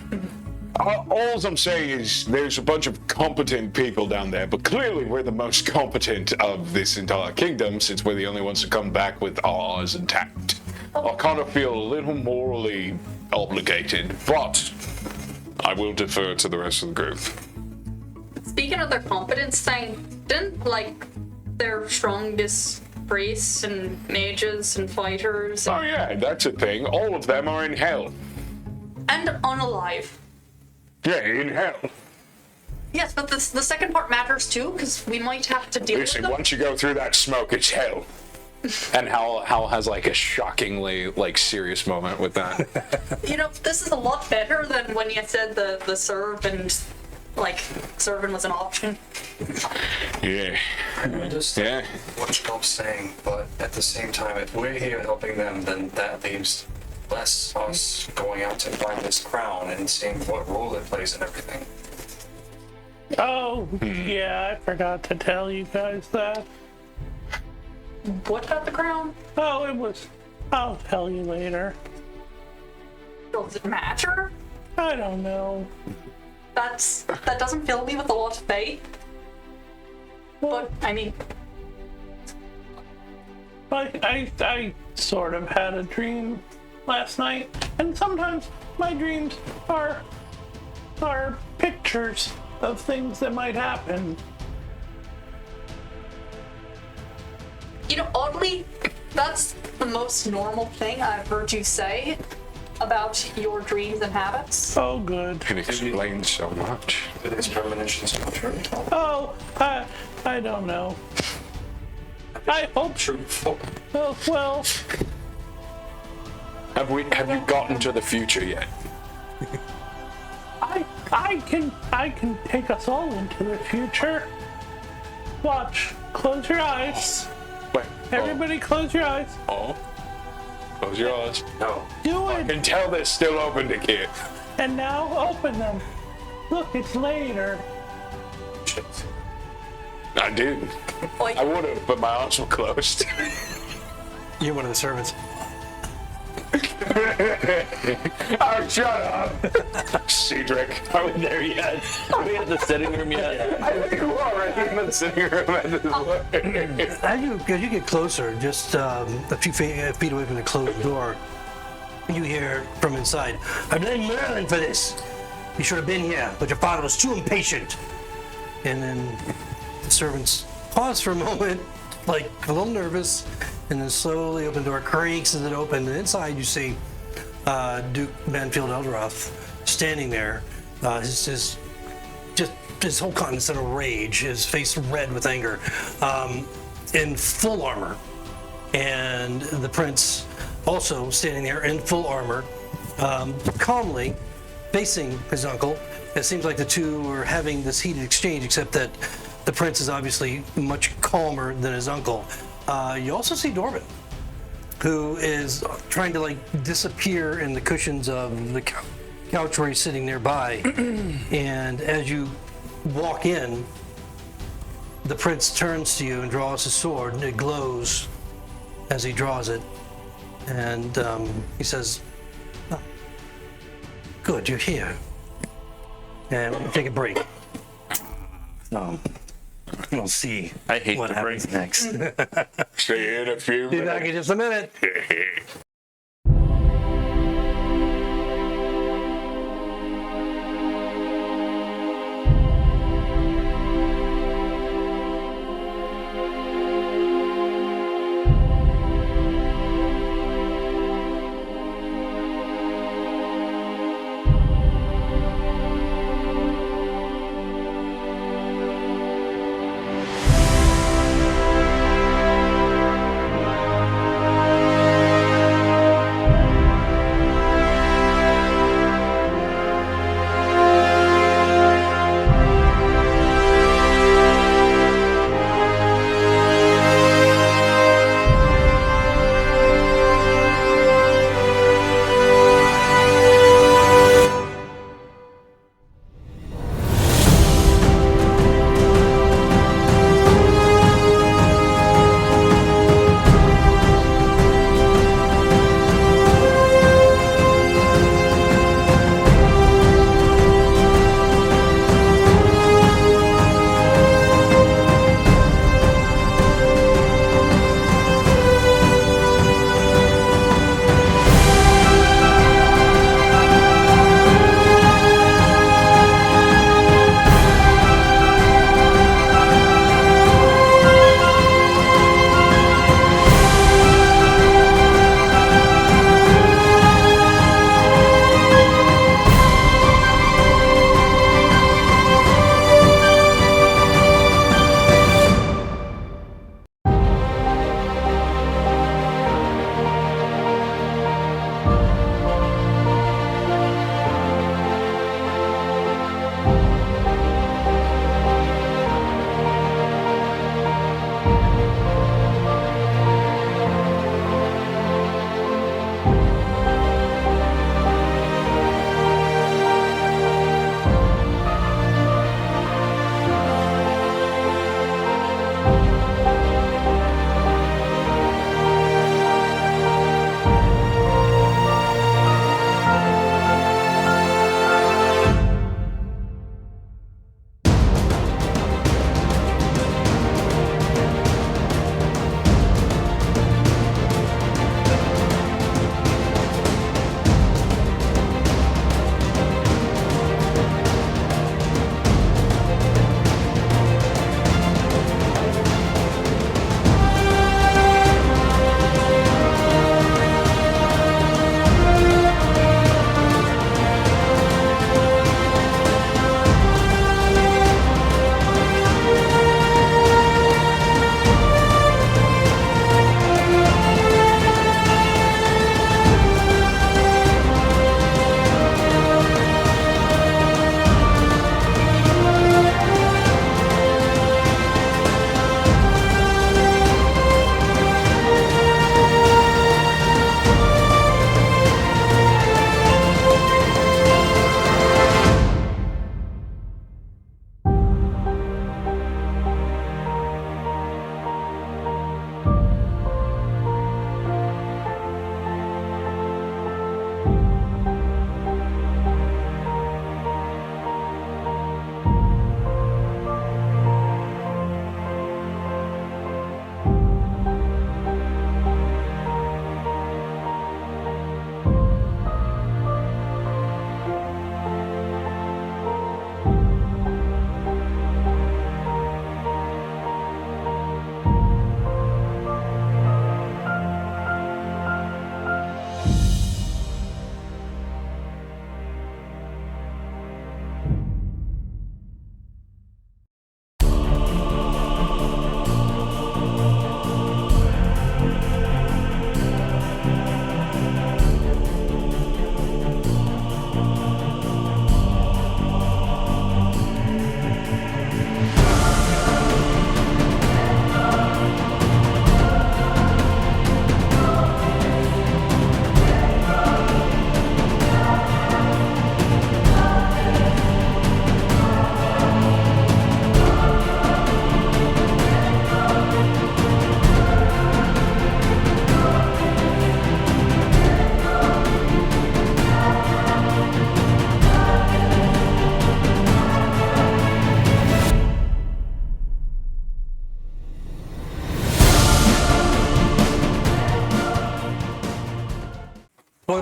All I'm saying is there's a bunch of competent people down there, but clearly we're the most competent of this entire kingdom since we're the only ones to come back with ours intact. I kind of feel a little morally obligated, but I will defer to the rest of the group. Speaking of their competence thing, didn't like their strongest priests and mages and fighters Oh yeah, that's a thing. All of them are in hell. and unalive? Yeah, in hell. Yes, but the second part matters too, because we might have to deal Listen, with them. once you go through that smoke, it's hell. And Hal has like a shockingly like serious moment with that. This is a lot better than when you said the serve and serving was an option. Yeah. I understand what Trump's saying, but at the same time, if we're here helping them, then that leaves less us going out to find this crown and seeing what role it plays in everything. Oh, yeah, I forgot to tell you guys that. What about the crown? Oh, I'll tell you later. Does it matter? I don't know. That doesn't fill me with a lot of faith. But, I mean... I sort of had a dream last night, and sometimes my dreams are pictures of things that might happen. Oddly, that's the most normal thing I've heard you say about your dreams and habits. Oh, good. It explains so much. It is premonitions not true. Oh, I don't know. I hope. Truthful. Oh, well, Have you gotten to the future yet? I can take us all into the future. Watch. Close your eyes. Wait. Everybody, close your eyes. Oh. Close your eyes. No. Do I it. can tell they're still open to kid. And now open them. Look, it's later. I did. Like, I would have, but my eyes were closed. You're one of the servants. Oh, shut up! Cedric. Are we there yet? Are we at the sitting room yet? I think we're already in the sitting room at this point. As you get closer, just a few feet away from the closed door, you hear from inside, "I blame Merlin for this. You should have been here, but your father was too impatient." And then the servants pause for a moment, like a little nervous, and then slowly open the door, creaks as it opens, and inside you see Duke Banfield Eldorath standing there. His whole countenance in a rage, his face red with anger, in full armor, and the prince also standing there in full armor, calmly facing his uncle. It seems like the two are having this heated exchange, except that the prince is obviously much calmer than his uncle. You also see Dorban, who is trying to disappear in the cushions of the couch where he's sitting nearby. And as you walk in, the prince turns to you and draws his sword, and it glows as he draws it. And he says, "Oh, good, you're here. And we'll take a break. We'll see I hate what the happens break. next." See you in a few Be back minutes. in just a minute.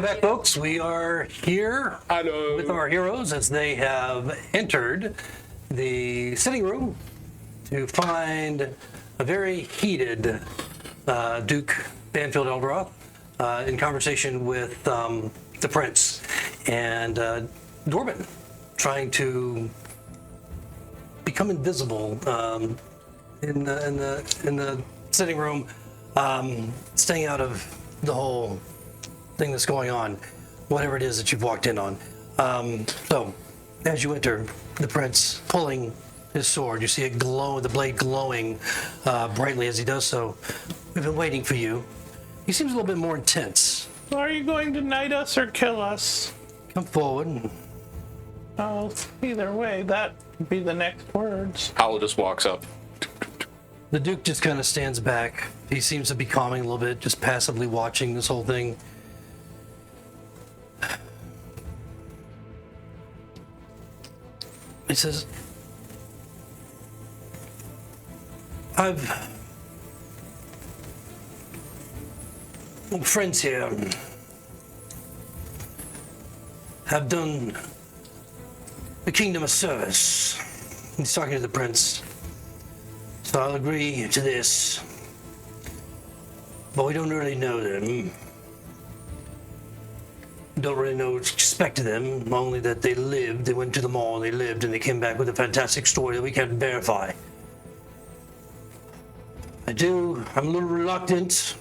back, folks. We are here Hello. with our heroes as they have entered the sitting room to find a very heated Duke Banfield Eldorath in conversation with the prince and Dorban trying to become invisible in the sitting room, staying out of the whole thing that's going on, whatever it is that you've walked in on. So, as you enter, the prince pulling his sword, you see it glow, the blade glowing brightly as he does so. We've been waiting for you. He seems a little bit more intense. Are you going to knight us or kill us? Come forward. Oh, either way, that would be the next words. Howell just walks up. The Duke just kind of stands back. He seems to be calming a little bit, just passively watching this whole thing. He says, friends here have done the kingdom a service. He's talking to the prince. So I'll agree to this. But we don't really know them. Don't really know what to expect of them, only that they lived, they went to the mall, they lived, and they came back with a fantastic story that we can't verify. I'm a little reluctant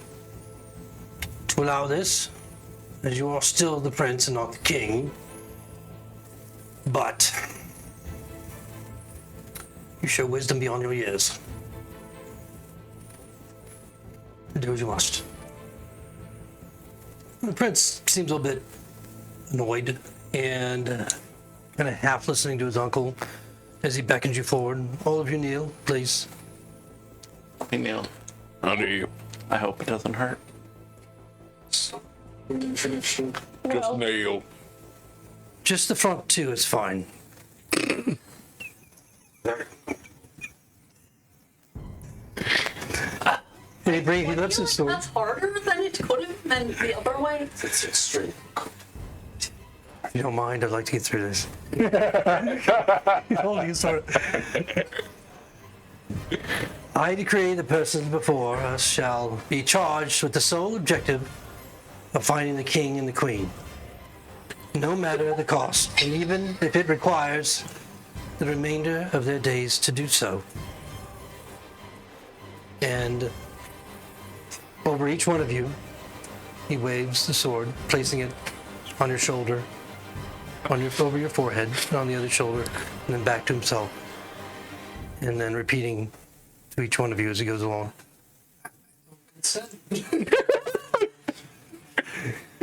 to allow this, as you are still the prince and not the king. But you show wisdom beyond your years. Do as you must. The prince seems a little bit annoyed and kind of half listening to his uncle as he beckons you forward. All of you kneel, please. Hey, Neil. How do you? I hope it doesn't hurt. Just kneel. Just the front two is fine. He lifts his sword. That's harder than it could have been the other way. It's extreme. If you don't mind, I'd like to get through this. He's holding his sword. I decree the persons before us shall be charged with the sole objective of finding the king and the queen, no matter the cost, and even if it requires the remainder of their days to do so. And over each one of you, he waves the sword, placing it on your shoulder, over your forehead, and on the other shoulder, and then back to himself, and then repeating to each one of you as he goes along.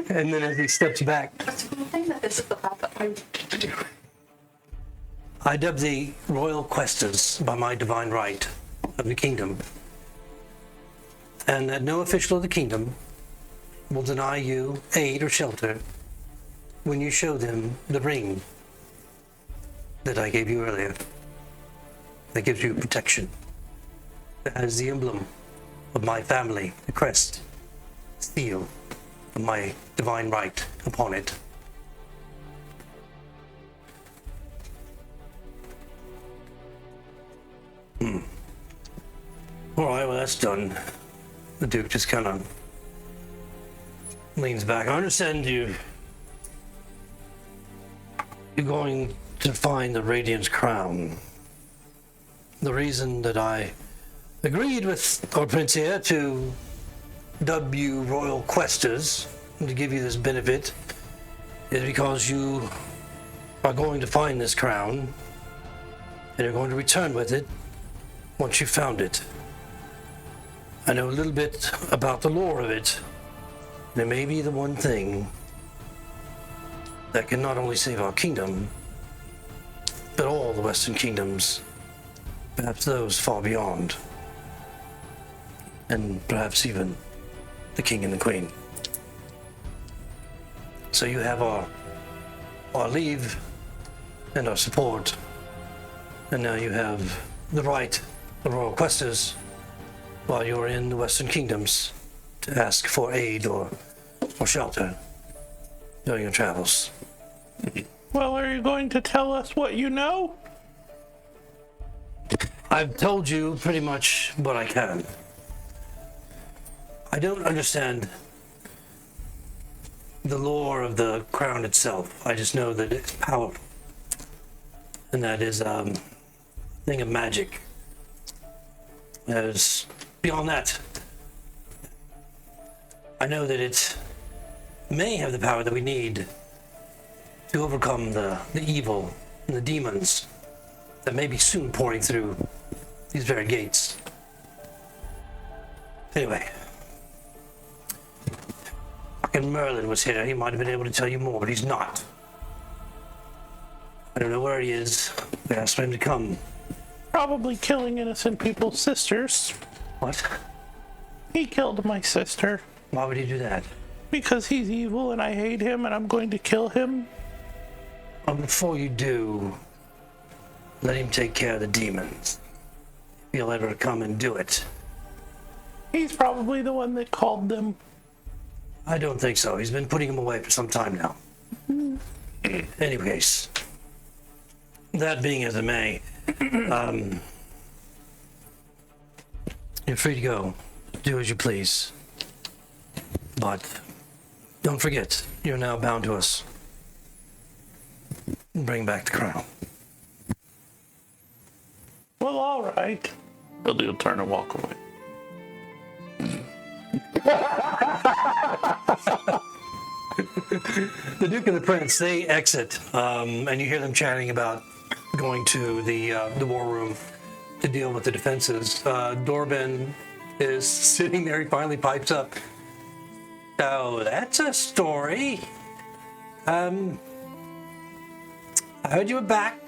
And then as he steps back, That's the thing that this is the path that I dub thee royal questers by my divine right of the kingdom, and that no official of the kingdom will deny you aid or shelter when you show them the ring that I gave you earlier, that gives you protection, that has the emblem of my family, the crest, seal of my divine right upon it. All right, well, that's done. The Duke just kind of leans back. I understand you're going to find the Radiant's crown. The reason that I agreed with our prince here to dub you royal questers and to give you this benefit is because you are going to find this crown and are going to return with it once you've found it. I know a little bit about the lore of it, and it may be the one thing that can not only save our kingdom, but all the Western kingdoms, perhaps those far beyond, and perhaps even the king and the queen. So you have our leave and our support, and now you have the right, the royal questers, while you're in the Western kingdoms, to ask for aid or shelter. during your travels. Well, are you going to tell us what you know? I've told you pretty much what I can. I don't understand the lore of the crown itself. I just know that it's powerful. And that is a thing of magic. There's beyond that. I know that it may have the power that we need to overcome the evil and the demons that may be soon pouring through these very gates. Anyway, fucking Merlin was here. He might have been able to tell you more, but he's not. I don't know where he is. We asked for him to come. Probably killing innocent people's sisters. What? He killed my sister Why would he do that? because he's evil and I hate him and I'm going to kill him. Before you do, let him take care of the demons. If he'll ever come and do it. He's probably the one that called them. I don't think so. He's been putting them away for some time now. Anyways, that being as it may, you're free to go. Do as you please. But don't forget, you're now bound to us. Bring back the crown. Well, all right. Hildy will turn and walk away. The Duke and the Prince, they exit, and you hear them chatting about going to the war room to deal with the defenses. Dorben is sitting there. He finally pipes up. So that's a story. I heard you were back.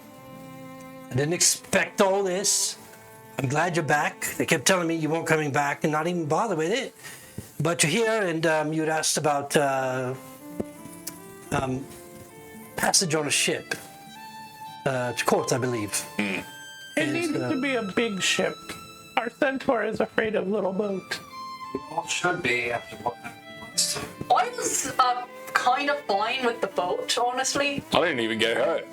I didn't expect all this. I'm glad you're back. They kept telling me you weren't coming back and not even bother with it. But you're here, and you had asked about passage on a ship to Courth, I believe. It needed to be a big ship. Our centaur is afraid of little boats. We all should be after what happened last time. I was kind of fine with the boat, honestly. I didn't even get hurt.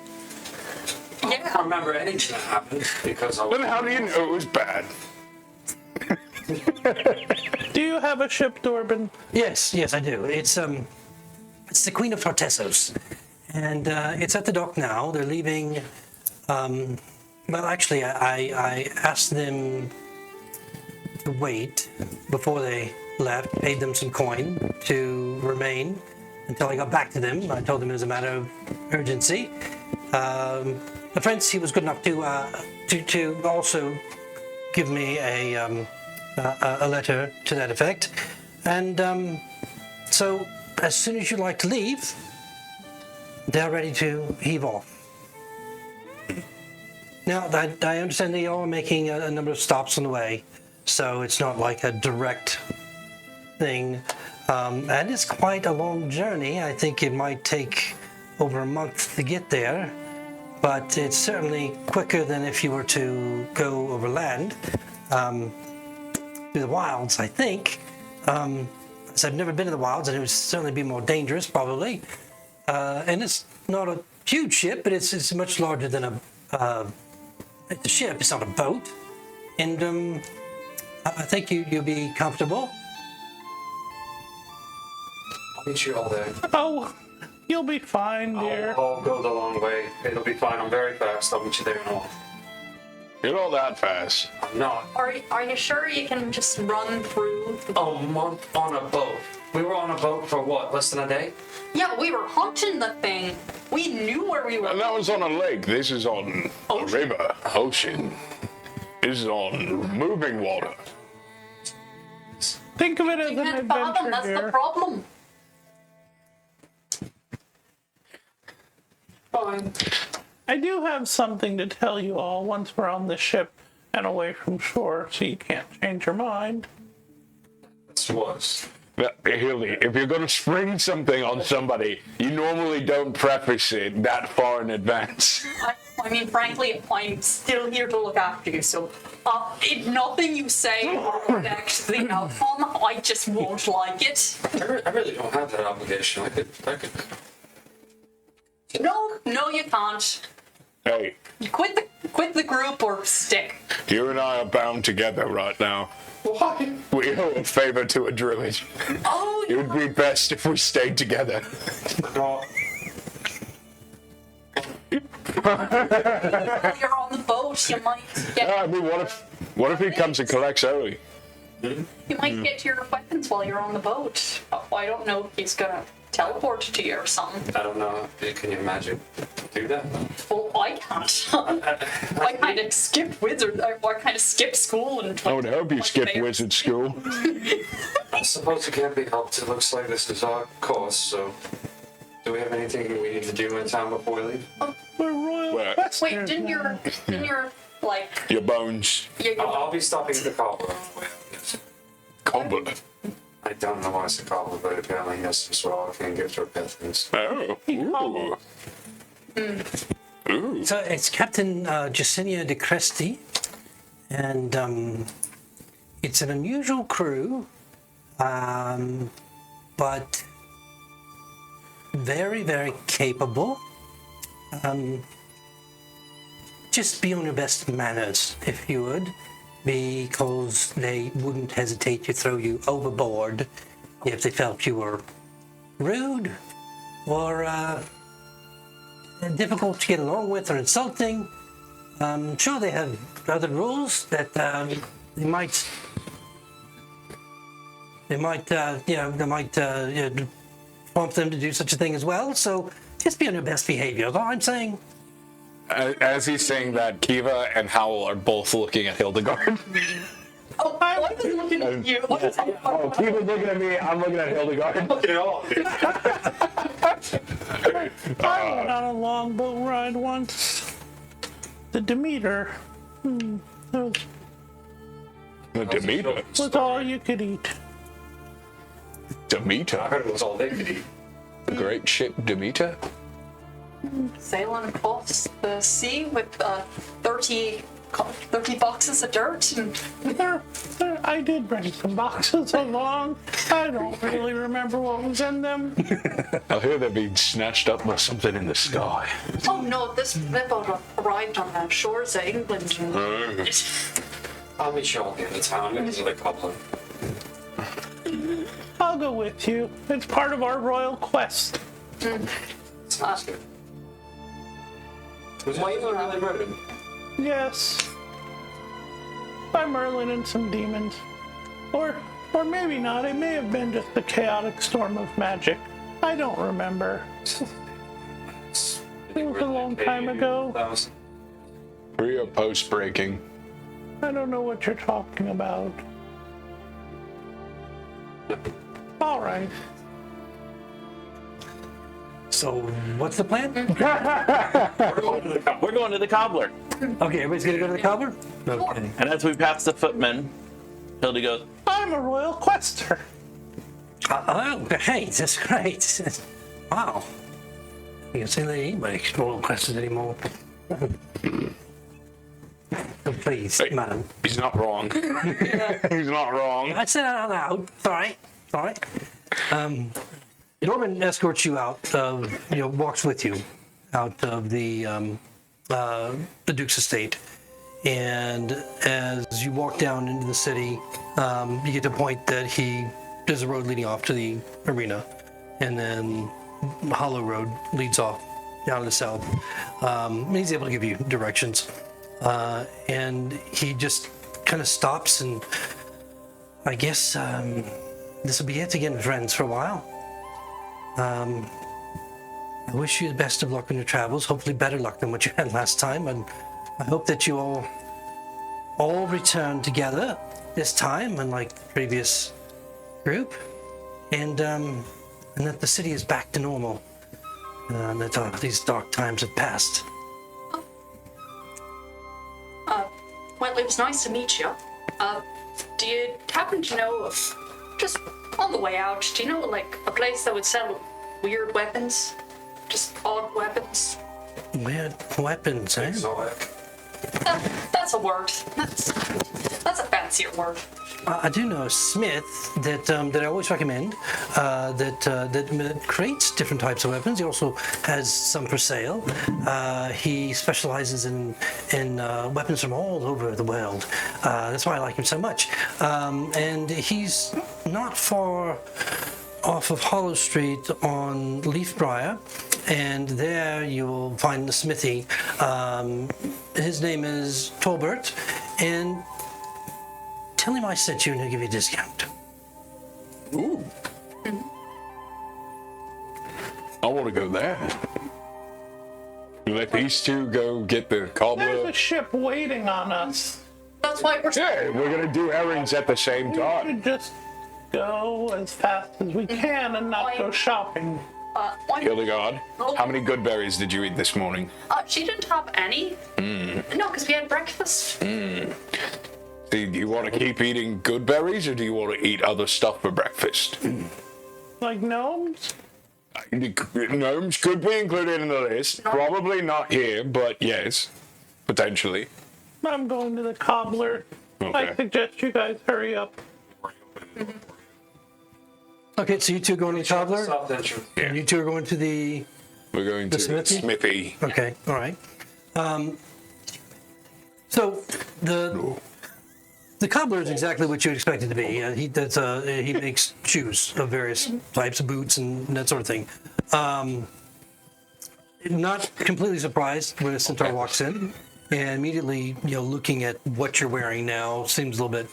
I don't remember anything that happened because I was... Then how do you know it was bad? Do you have a ship, Dorben? Yes, I do. It's the Queen of Tartessos, and it's at the dock now. They're leaving. Well, actually, I asked them to wait before they left. Paid them some coin to remain until I got back to them. I told them it was a matter of urgency. The Prince, he was good enough to also give me a letter to that effect, and so as soon as you'd like to leave, they're ready to heave off. Now, I understand they are making a number of stops on the way, so it's not like a direct thing, and it's quite a long journey. I think it might take over a month to get there, but it's certainly quicker than if you were to go over land. Through the wilds, I think. So I've never been to the wilds, and it would certainly be more dangerous, probably. And it's not a huge ship, but it's much larger than it's a ship. It's not a boat, and I think you'll be comfortable. I'll meet you all there. Oh, you'll be fine, dear. I'll go the long way. It'll be fine. I'm very fast. I'll meet you there and all. You're not that fast. I'm not. Are you sure you can just run through? A month on a boat. We were on a boat for what, less than a day? Yeah, we were hunting the thing. We knew where we were. And that was on a lake. This is on a river, ocean. This is on moving water. Think of it as You an can't fathom, adventure, that's the dear. problem. Fine. I do have something to tell you all once we're on the ship and away from shore, so you can't change your mind. This was. Hildy, if you're going to spring something on somebody, you normally don't preface it that far in advance. I mean, frankly, I'm still here to look after you, so nothing you say will affect the outcome. I just won't like it. I really don't have that obligation. I could No, you can't. Hey, Quit the group or stick. you and I are bound together right now. Why? We owe a favor to a druid. Oh, It would be best if we stayed together. No. you're on the boat. You might I get mean, what if he comes and collects early? get to your weapons while you're on the boat. Oh, I don't know if he's gonna teleport to you or something. I don't know. Can you imagine? Do that? Well, I can't. I kind of skipped wizard. I kind of skipped school and. I would hope you skipped wizard school. I suppose it can't be helped. It looks like this is our course, so. Do we have anything we need to do in town before we leave? We're royal Wait. questers. Wait, didn't your like Your bones. I'll be stopping at the cobbler on the way out, yes. Cobbler. I don't know why it's a cobbler, but apparently he has some sort of offhand gift to repair things. Oh. Ooh. Ooh. So it's Captain Jacinia de Cresti, and it's an unusual crew, but very, very capable. Just be on your best manners, if you would, because they wouldn't hesitate to throw you overboard if they felt you were rude or difficult to get along with or insulting. Sure, they have other rules that they might prompt them to do such a thing as well. So just be on your best behavior. That's all I'm saying. As he's saying that, Kiva and Howl are both looking at Hildegard. Oh, I was looking at you. Oh, Kiva's looking at me. I'm looking at Hildegard. Look at it all. I went on a longboat ride once. The Demeter. That The Demeter. was all you could eat. I Demeter. heard it was all they could eat. The great ship Demeter. Sailing across the sea with 30 boxes of dirt and I did bring some boxes along. I don't really remember what was in them. I hear they're being snatched up by something in the sky. oh no, this boat arrived on the shores of England. And I'll meet you all at the end of town. Maybe the cobbler. I'll go with you. It's part of our royal quest. Sounds good. Was Lyon really murdered? Yes. By Merlin and some demons. Or maybe not. It may have been just a chaotic storm of magic. I don't remember. It was a long time ago. Pre or post breaking? I don't know what you're talking about. All right. So what's the plan? We're going to the cobbler. Okay, everybody's gonna go to the cobbler? Okay. And as we pass the footman, Hildy goes, I'm a royal quester. Oh, hey, that's great. Wow. I can't say that anybody can roll questions anymore. Oh, please, Hey. madam. He's not wrong. He's not wrong. I said that out loud. It's all right. It's all right. Norman escorts you out, walks with you out of the Duke's estate. And as you walk down into the city, you get to a point that there's a road leading off to the arena. And then the hollow road leads off down to the south. He's able to give you directions. And he just kind of stops, and I guess this will be it again, friends, for a while. I wish you the best of luck on your travels. Hopefully better luck than what you had last time. And I hope that you all return together this time, unlike the previous group. And that the city is back to normal. And that these dark times have passed. well, it was nice to meet you. Do you happen to know of, just on the way out, do you know like a place that would sell weird weapons? Just odd weapons? Weird weapons, eh? Exotic. That's a word. That's a fancy fancier word. I do know a smith that I always recommend that creates different types of weapons. He also has some for sale. He specializes in weapons from all over the world. That's why I like him so much. And he's not far off of Hollow Street on Leafbriar, and there you will find the smithy. His name is Tolbert, and tell him I sent you and he'll give you a discount. Ooh. I want to go there. Let these two go get the There's cobbler. a ship waiting on us. That's why we're. Yeah, we're gonna do errands at the same We time. should just go as fast as we can and not go shopping. Why? Hildegard, how many good berries did you eat this morning? She didn't have any. No, because we had breakfast. Do you want to keep eating good berries, or do you want to eat other stuff for breakfast? Like gnomes? Gnomes could be included in the list. Probably not here, but yes, potentially. I'm going to the cobbler. I Okay. suggest you guys hurry up. Okay, so you two are going to the cobbler, South entrance. and you two are going to the. We're going to the smithy? smithy. Okay, all right. So the cobbler is exactly what you'd expect it to be. He makes shoes of various types of boots and that sort of thing. Not completely surprised when a centaur walks in, and immediately looking at what you're wearing now seems a little bit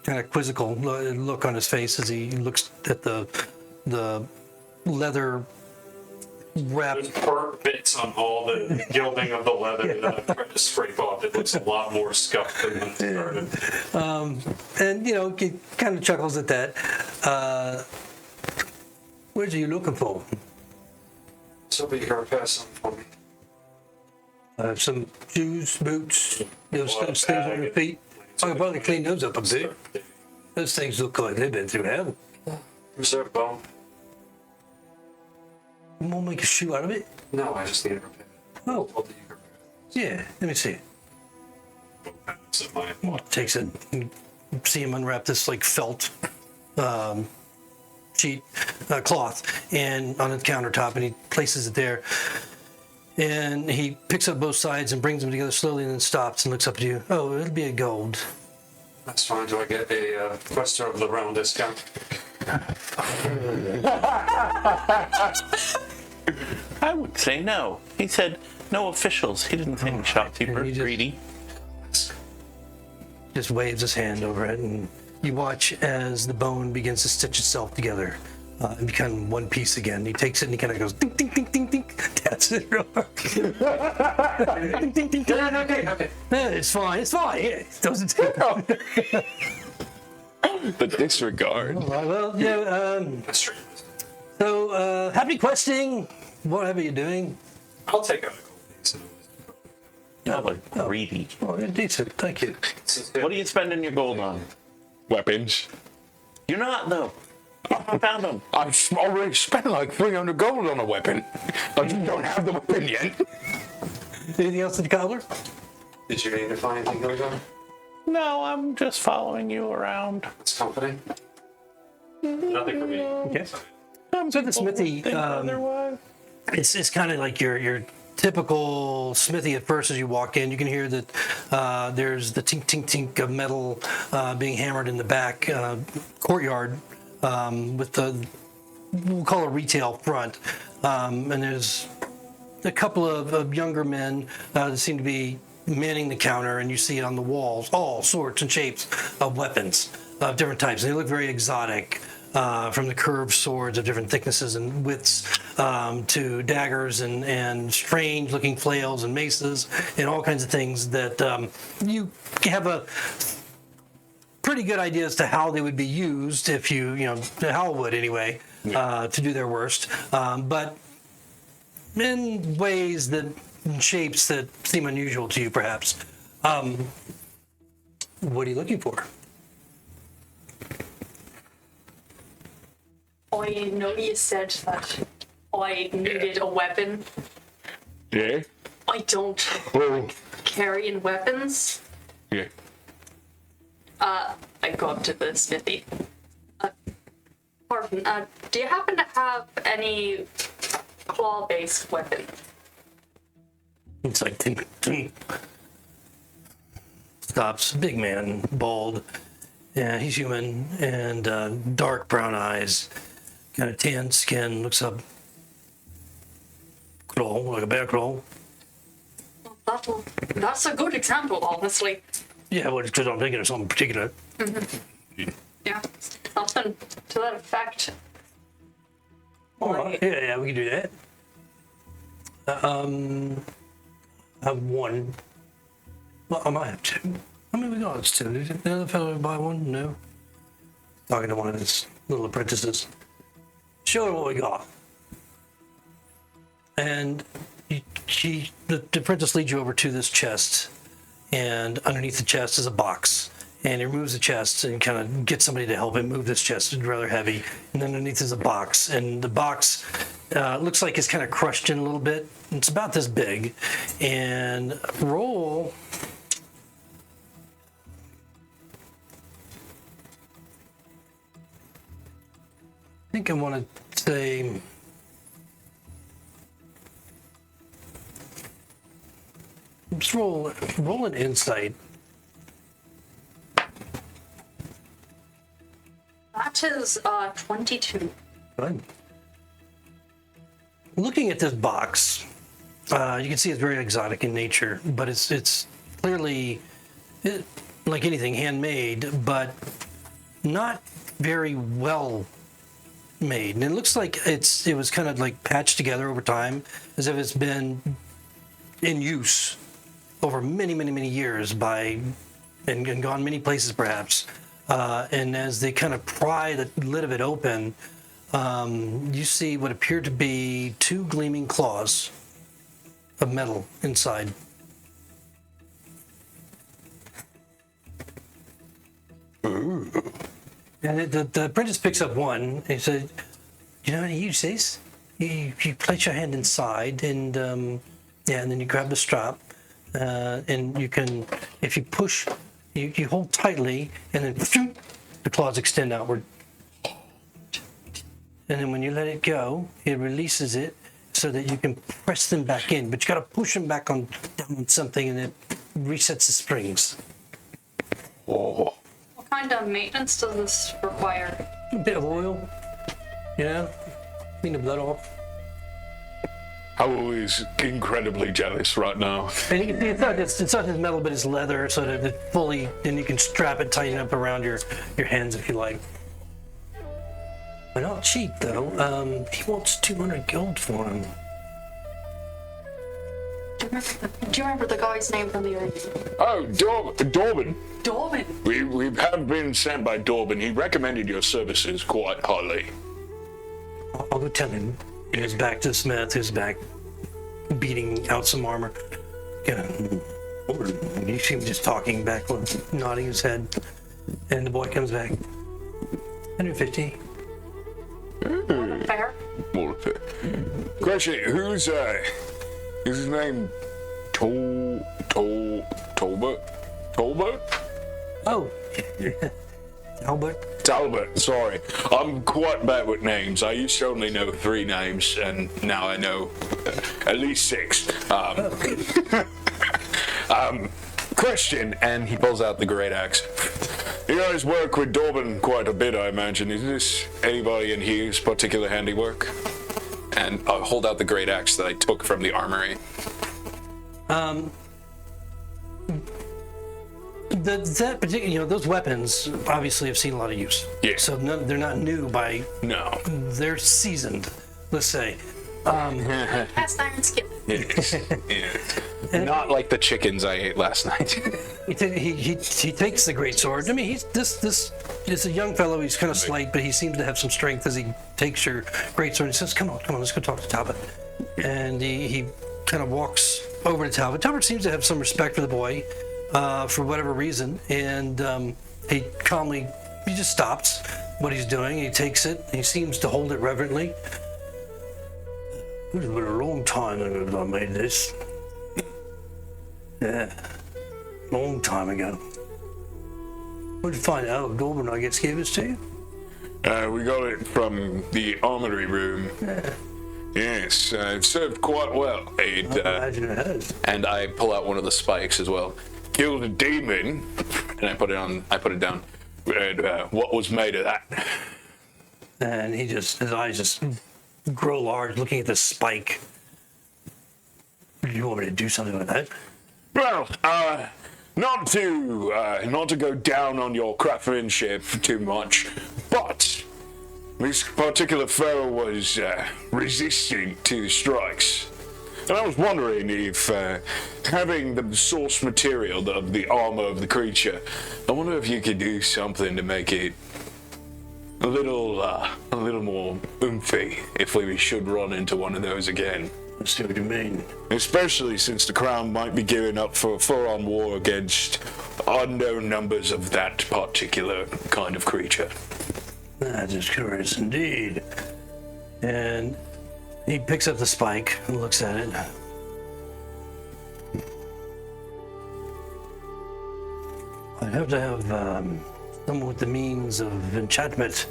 kind of quizzical look on his face as he looks at the leather wrap. There's burnt bits on all the gilding of the leather that I've tried to scrape off. It looks a lot more scuffed than when it started. And he kind of chuckles at that. What are you looking for? So you can repair some for me. Some shoes, boots, those things on your feet. I could probably clean those up a bit. Those things look like they've been through hell. Reserve bone. You want to make a shoe out of it? No, I just need it repaired. Oh, Well, you can repair yeah. Let me see it. So my Takes it. You see him unwrap this like felt sheet cloth and on the countertop, and he places it there. And he picks up both sides and brings them together slowly, and then stops and looks up at you. Oh, it'll be a gold. That's fine. Do I get a Quester of the Realm discount? I would say no. He said no officials. He didn't think shopkeeper. he just- Greedy. Just waves his hand over it, and you watch as the bone begins to stitch itself together and become one piece again. He takes it and he kind of goes ding, ding, ding, ding, ding. Taps it real hard. Ding, ding, ding, ding. Okay. Yeah, it's fine. It's fine. Yeah, it doesn't take. The disregard. All right, well, That's true. so happy questing. Whatever you're doing. I'll take out a gold piece. No, but greedy. Oh, you're decent. Thank you. What are you spending your gold on? Weapons. You're not, though. I found them. I've already spent like 300 gold on a weapon. I just don't have the weapon yet. Anything else at the cobbler? Did you need to find anything going on? No, I'm just following you around. It's comforting. nothing for me. Okay. Some So the people smithy, would think otherwise. It's kind of like your typical smithy at first as you walk in. You can hear that there's the tink, tink, tink of metal being hammered in the back courtyard with the, we'll call it retail front. And there's a couple of younger men that seem to be manning the counter, and you see it on the walls, all sorts and shapes of weapons of different types. They look very exotic. From the curved swords of different thicknesses and widths to daggers and strange looking flails and maces and all kinds of things that you have a pretty good idea as to how they would be used if how would anyway, to do their worst. But in ways that, in shapes that seem unusual to you perhaps. What are you looking for? I know you said that I needed a weapon. Yeah? I don't Oh, carry in weapons. yeah. I go up to the smithy. Pardon, do you happen to have any claw-based weapons? It's like ting, ting. Stops. Big man, bald. Yeah, he's human and dark brown eyes, kind of tan skin. Looks up. Claw, like a bear claw. That's a good example, honestly. Yeah, well, it's because I'm thinking of something particular. Yeah, something to that effect. All right. Yeah, we can do that. I have one. Well, I might have two. How many we got? It's two. Did the other fellow buy one? No. Talking to one of his little apprentices. Show her what we got. And the apprentice leads you over to this chest, and underneath the chest is a box. And he removes the chest and kind of gets somebody to help him move this chest. It's rather heavy. And underneath is a box, and the box looks like it's kind of crushed in a little bit. It's about this big. And roll. I think I want to say. Just roll an insight. That is 22. Good. Looking at this box, you can see it's very exotic in nature, but it's clearly like anything handmade, but not very well made. And it looks like it was kind of like patched together over time, as if it's been in use over many, many, many years and gone many places perhaps. And as they kind of pry the lid of it open, you see what appear to be two gleaming claws of metal inside. Ooh. And the apprentice picks up one, and he said, "You know how to use this? You place your hand inside, and and then you grab the strap, and you can, if you push, you hold tightly, and then the claws extend outward. And then when you let it go, it releases it so that you can press them back in. But you got to push them back down on something, and it resets the springs." Oh. What kind of maintenance does this require? A bit of oil, clean the blood off. Howell is incredibly jealous right now. And you can see it's not his metal, but it's leather, so that it fully, then you can strap it, tighten up around your hands if you like. They're not cheap though. He wants 200 gold for him. Do you remember the guy's name from the early? Oh, Dorban. Dorban? We have been sent by Dorban. He recommended your services quite highly. I'll go tell him. He goes back to the smith, who's back beating out some armor. You see him just talking back, nodding his head. And the boy comes back. 150. Fair. More fair. Question, who's his name? Talbot? Oh. Albert. Talbot, sorry. I'm quite bad with names. I used to only know 3 names, and now I know at least 6. Question, and he pulls out the great axe. You guys work with Dorban quite a bit, I imagine. Is this anybody in here's particular handiwork? And I'll hold out the great axe that I took from the armory. That particular, those weapons obviously have seen a lot of use. Yeah. So they're not new by. No. They're seasoned, let's say. Cast iron skin. Yeah. Not like the chickens I ate last night. He takes the great sword. I mean, this is a young fellow. He's kind of slight, but he seems to have some strength as he takes your great sword and says, "Come on, let's go talk to Talbot." And he kind of walks over to Talbot. Talbot seems to have some respect for the boy, for whatever reason, and he just stops what he's doing. He takes it. He seems to hold it reverently. It's been a long time ago I made this. Yeah, long time ago. Where'd you find out? Goldman, I guess, gave this to you? We got it from the armory room. Yeah. Yes, it served quite well. I imagine it has. And I pull out one of the spikes as well. Killed a demon, and I put it down. And what was made of that? And his eyes just grow large, looking at this spike. Do you want me to do something with that? Well, not to go down on your craftsmanship too much, but this particular foe was resistant to the strikes. And I was wondering if having the source material of the armor of the creature, I wonder if you could do something to make it a little more oomphy if we should run into one of those again. I see what you mean. Especially since the Crown might be gearing up for a full-on war against unknown numbers of that particular kind of creature. That is curious indeed. And he picks up the spike and looks at it. I'd have to have someone with the means of enchantment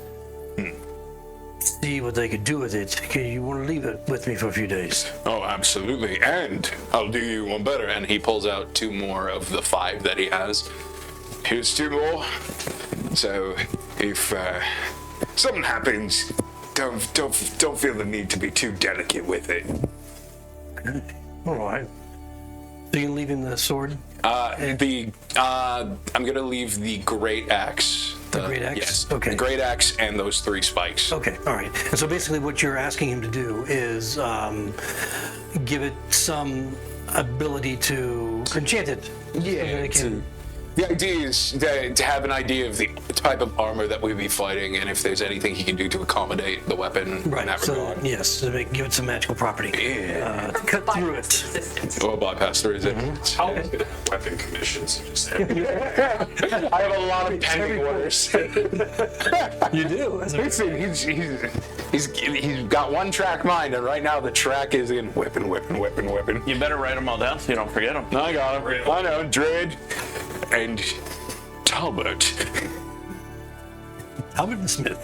see what they could do with it. You want to leave it with me for a few days? Oh, absolutely. And I'll do you one better. And he pulls out 2 more of the 5 that he has. Here's 2 more. So if something happens, don't feel the need to be too delicate with it. Okay. All right. So you can leave him the sword? I'm gonna leave the great axe. The great axe? Yes. Okay. The great axe and those 3 spikes. Okay, all right. And so basically what you're asking him to do is give it some ability to enchant it. So that it can- The idea is to have an idea of the type of armor that we'd be fighting, and if there's anything he can do to accommodate the weapon in that so, regard. yes, to give it some magical property. Yeah. Cut through it. Or bypass the resistance. How is it weapon commissions? Just I have a lot of pending orders. You do? Listen, he's got one track mind, and right now the track is in weapon. You better write them all down so you don't forget them. I got him. I know, Dread and Talbot. Albert the Smith.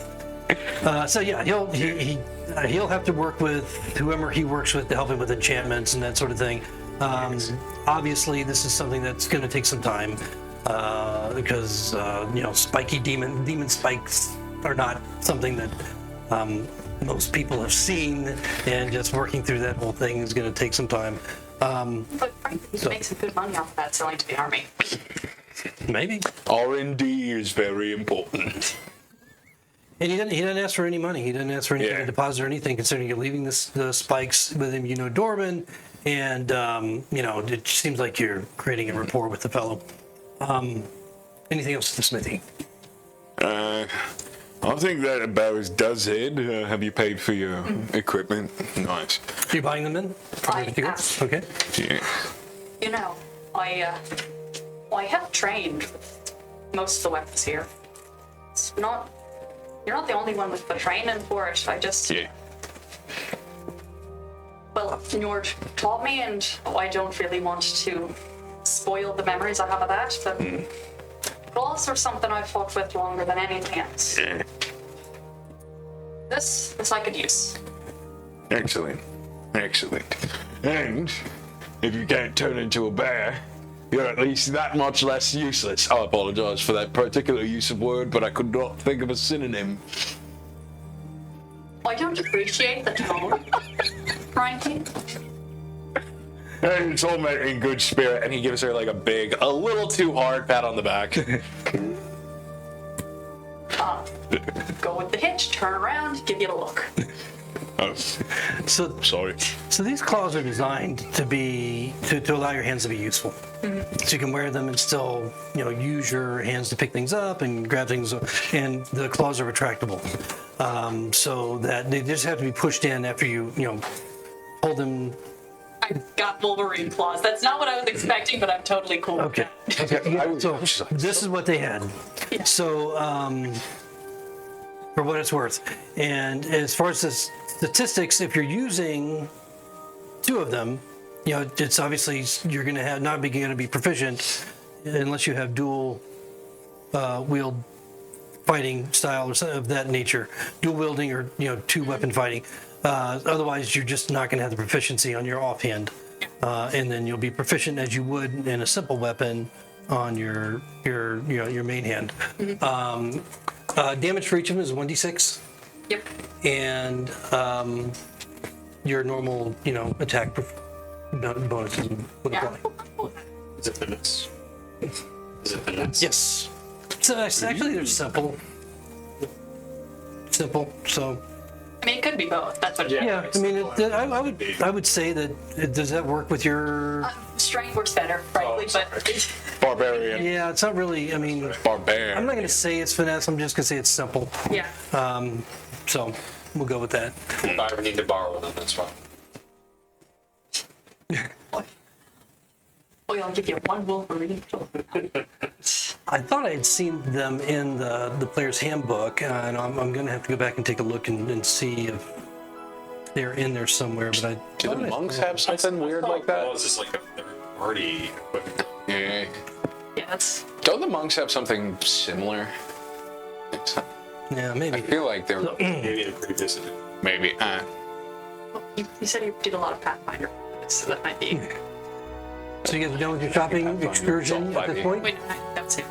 So yeah, he'll have to work with whoever he works with to help him with enchantments and that sort of thing. Obviously, this is something that's going to take some time because spiky demon spikes are not something that most people have seen, and just working through that whole thing is going to take some time. But frankly, he makes some good money off of that selling to the army. Maybe. R&D is very important. And he doesn't ask for any money. He doesn't ask for any kind Yeah. of deposit or anything, considering you're leaving the spikes with him. You know Dorman, and it seems like you're creating a rapport with the fellow. Anything else at the smithy? I think that about does it. Have you paid for your equipment? Nice. Are you buying them then? I am. Okay. Yeah. I have trained most of the weapons here. You're not the only one with the training for it. Yeah. Well, Njord taught me, and I don't really want to spoil the memories I have of that, but claws are something I've fought with longer than anything else. Yeah. This I could use. Excellent. And if you can't turn into a bear, you're at least that much less useless. I apologize for that particular use of word, but I could not think of a synonym. I don't appreciate the tone, frankly. And it's all meant in good spirit, and he gives her like a little too hard pat on the back. Go with the hitch, turn around, give you a look. Oh, So sorry. So these claws are designed to allow your hands to be useful. So you can wear them and still, use your hands to pick things up and grab things. And the claws are retractable, so that they just have to be pushed in after you, hold them. I got Wolverine claws. That's not what I was expecting, but I'm totally cool with Okay. that. So this is what they had. Yeah. So for what it's worth, and as far as the statistics, if you're using 2 of them, it's obviously you're going to not be proficient unless you have dual wield fighting style or something of that nature, dual wielding or two weapon fighting. Otherwise, you're just not going to have the proficiency on your offhand, and then you'll be proficient as you would in a simple weapon on your main hand. Damage for each of them is 1d6. Yep. And your normal, attack bonuses would apply. Is it finesse? Is it finesse? Yes. So actually, they're simple. So. I mean, it could be both. That's what. Yeah. I mean, I would say that. Does that work with your? Strength works better, frankly, but. Barbarian. Yeah, it's not really. I mean, Barbarian. I'm not going to say it's finesse. I'm just going to say it's simple. Yeah. So we'll go with that. If I ever need to borrow them, that's fine. Oh, I'll give you one Wolverine. I thought I had seen them in the player's handbook, and I'm going to have to go back and take a look and see if they're in there somewhere. But I Do the monks have something weird like that? Oh, is this like a third party equipment? Yeah. Yeah, that's. Don't the monks have something similar? Yeah, I maybe. feel like they're Maybe in a previous edition. maybe. Well, you said you did a lot of Pathfinder, so that might be. So you guys are done with your shopping excursion at this point? Wait, that's it.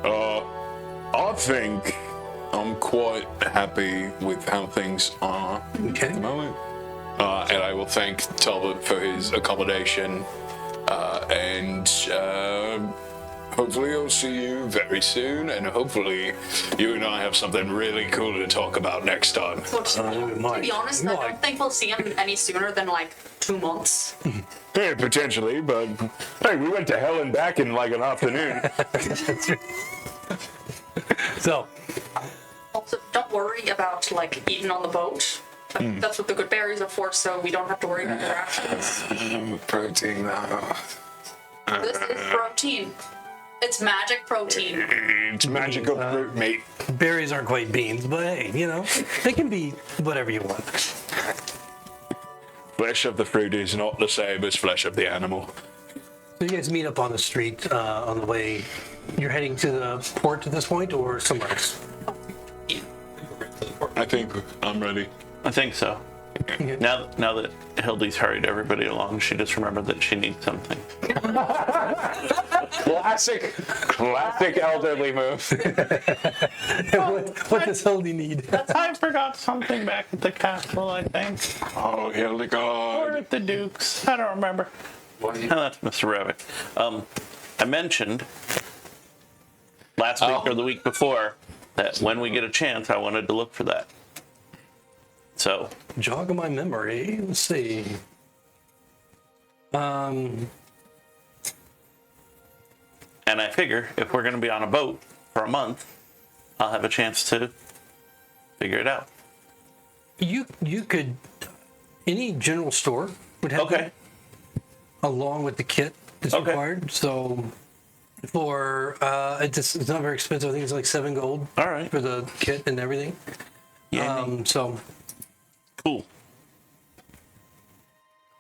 I think I'm quite happy with how things are at the Okay. moment. And I will thank Talbot for his accommodation. And hopefully I'll see you very soon. And hopefully you and I have something really cool to talk about next time. Well, to be honest, I don't think we'll see him any sooner than like 2 months. Yeah, potentially, but hey, we went to hell and back in like an afternoon. So, Also, don't worry about like eating on the boat. That's what the good berries are for, so we don't have to worry about the rations. Protein, This is protein. It's magic protein. it's magical fruit, mate. berries aren't quite beans, but hey, they can be whatever you want. Flesh of the fruit is not the same as flesh of the animal. So you guys meet up on the street on the way. You're heading to the port at this point, or somewhere else? I think I'm ready. I think so. Now that Hildy's hurried everybody along, she just remembered that she needs something. Classic elderly move. What does Hildy need? I forgot something back at the castle, I think. Oh, Or Hildegard. at the Duke's. I don't remember. Oh, that's Mr. Revick. I mentioned last week or the week before that when we get a chance, I wanted to look for that. So, Jog my memory. Let's see. and I figure if we're going to be on a boat for a month, I'll have a chance to figure it out. You could. Any general store would have Okay. along with the kit that's Okay. required. So for it's not very expensive. I think it's like 7 gold. All right. For the kit and everything. Yeah. So Cool.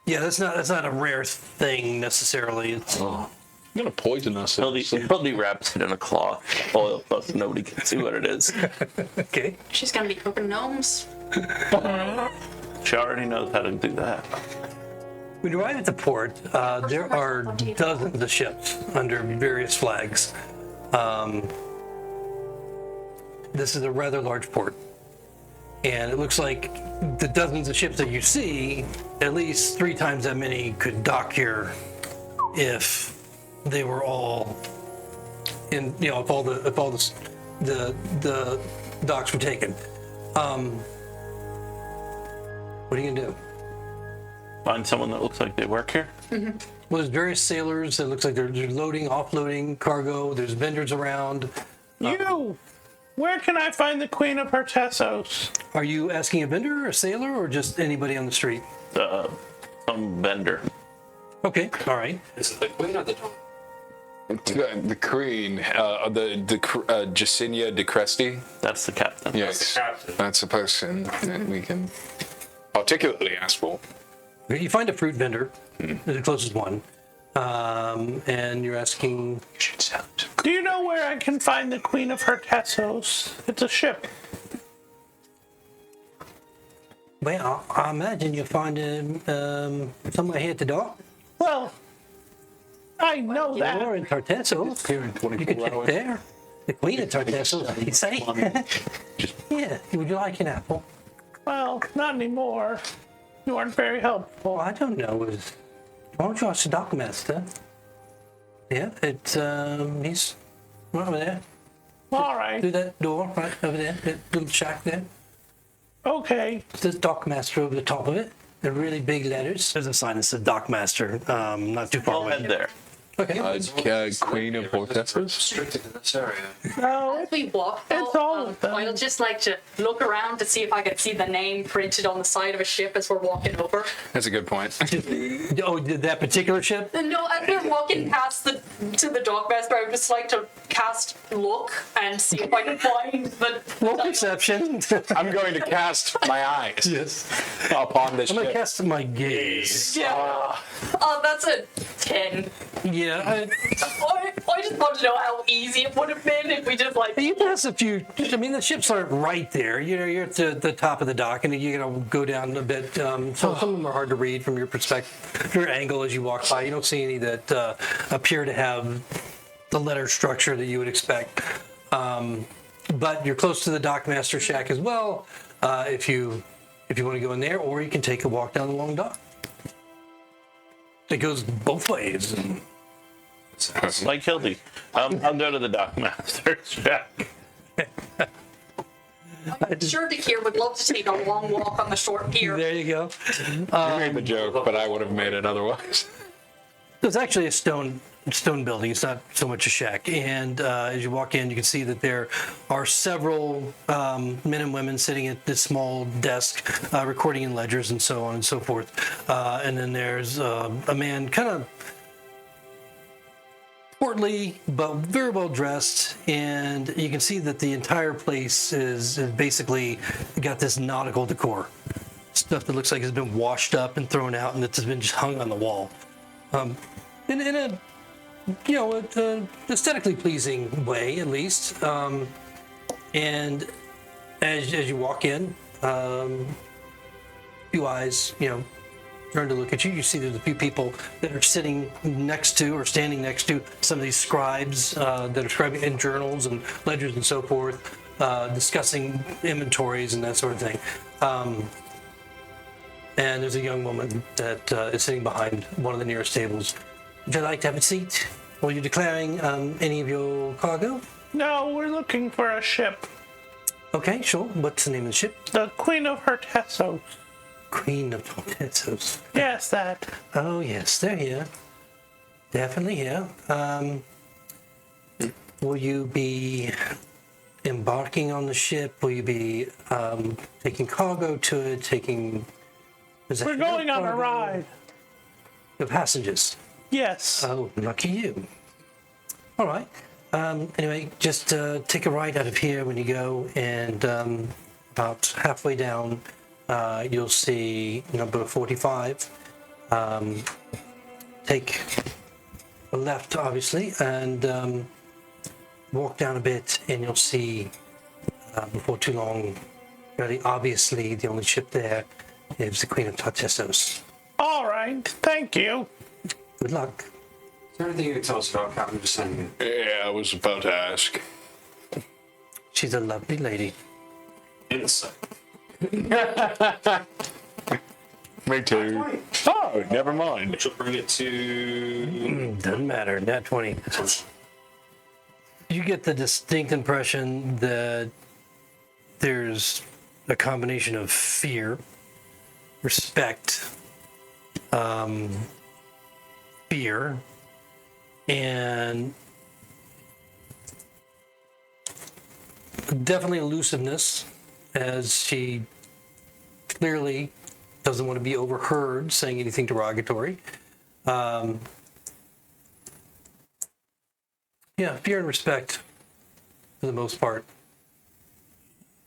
yeah, that's not a rare thing necessarily. It's You're gonna poison us. Hildy wraps it in a cloth, oil plus nobody can see what it is. okay. She's gonna be cooking gnomes. She already knows how to do that. When you arrive at the port, there are dozens of ships under various flags. This is a rather large port. And it looks like the dozens of ships that you see, at least 3 times that many could dock here if they were all in, if all the docks were taken. What are you gonna do? Find someone that looks like they work here. Well, there's various sailors. It looks like they're loading, offloading cargo. There's vendors around. Where can I find the Queen of Pertessos? Are you asking a vendor, a sailor, or just anybody on the street? Some vendor. Okay, all right. Is it the queen or the dog? The queen, the Jacinia de Cresty. That's the captain. Yes, captain. that's a person that we can particularly ask for. You find a fruit vendor, the closest one, and you're asking. Should sound. Do you know where I can find the Queen of Hertessos? It's a ship. Well, I imagine you'll find him somewhere here at the dock. Well, I know Or that. in Tartessos. Here in You 24 could check hours. there. The Queen of Tartessos, you say? Yeah, would you like an apple? Well, not anymore. You weren't very helpful. Well, I don't know. Why don't you ask the dockmaster? Yeah, it's, he's right over there. All right. Through that door, right over there, that little shack there. Okay. It says dockmaster over the top of it. They're really big letters. There's a sign that says dockmaster, not too far I'll away. head there. Okay. Queen of Vortexes? Restricted to this area. No, As we walk, It's though, all of them. I'll just like to look around to see if I can see the name printed on the side of a ship as we're walking over. That's a good point. Oh, did that particular ship? No, as we're walking past to the dockmaster, I would just like to cast look and see if I can find the. Roll perception. I'm going to cast my eyes Yes. upon this I'm gonna ship. cast my gaze. Yeah. Oh, that's a 10. Yeah, I just want to know how easy it would have been if we just like. you pass a few. I mean, the ships aren't right there. You know, you're at the top of the dock, and you gotta go down a bit. So some of them are hard to read from your perspective, your angle as you walk by. You don't see any that appear to have the letter structure that you would expect. But you're close to the dockmaster shack as well. If you want to go in there, or you can take a walk down the long dock. It goes both ways. Like Hildy. I'll go to the dockmaster shack. I'm sure Dakir would love to take a long walk on the short pier. There you go. You made the joke, but I would have made it otherwise. It's actually a stone building. It's not so much a shack. And as you walk in, you can see that there are several men and women sitting at this small desk, recording in ledgers and so on and so forth. And then there's a man, kind of portly but very well dressed, and you can see that the entire place is basically got this nautical decor. Stuff that looks like it's been washed up and thrown out, and it's been just hung on the wall. In a aesthetically pleasing way, at least. And as you walk in, few eyes, turn to look at you. You see there's a few people that are sitting next to or standing next to some of these scribes that are scribing in journals and ledgers and so forth, discussing inventories and that sort of thing. And there's a young woman that is sitting behind one of the nearest tables. Would you like to have a seat? Were you declaring any of your cargo? No, we're looking for a ship. Okay, sure. What's the name of the ship? The Queen of Hertessos. Queen of Tartessos. Yes, that. Oh, yes, they're here. Definitely here. Will you be embarking on the ship? Will you be taking cargo to it? Taking possession We're of going on a cargo? ride. The passengers. Yes. Oh, lucky you. All right. Anyway, just take a right out of here when you go, and about halfway down, you'll see number 45. Take a left, obviously, and walk down a bit, and you'll see before too long, very obviously, the only ship there is the Queen of Tartessos. All right. Thank you. Good luck. Is there anything you can tell us about Captain Descendant? Yeah, I was about to ask. She's a lovely lady. Insight. Me too. Oh, never mind. Which will bring it to. Doesn't matter. Nat 20. You get the distinct impression that there's a combination of fear, respect, fear, and definitely elusiveness, as she clearly doesn't want to be overheard saying anything derogatory. Yeah, fear and respect for the most part.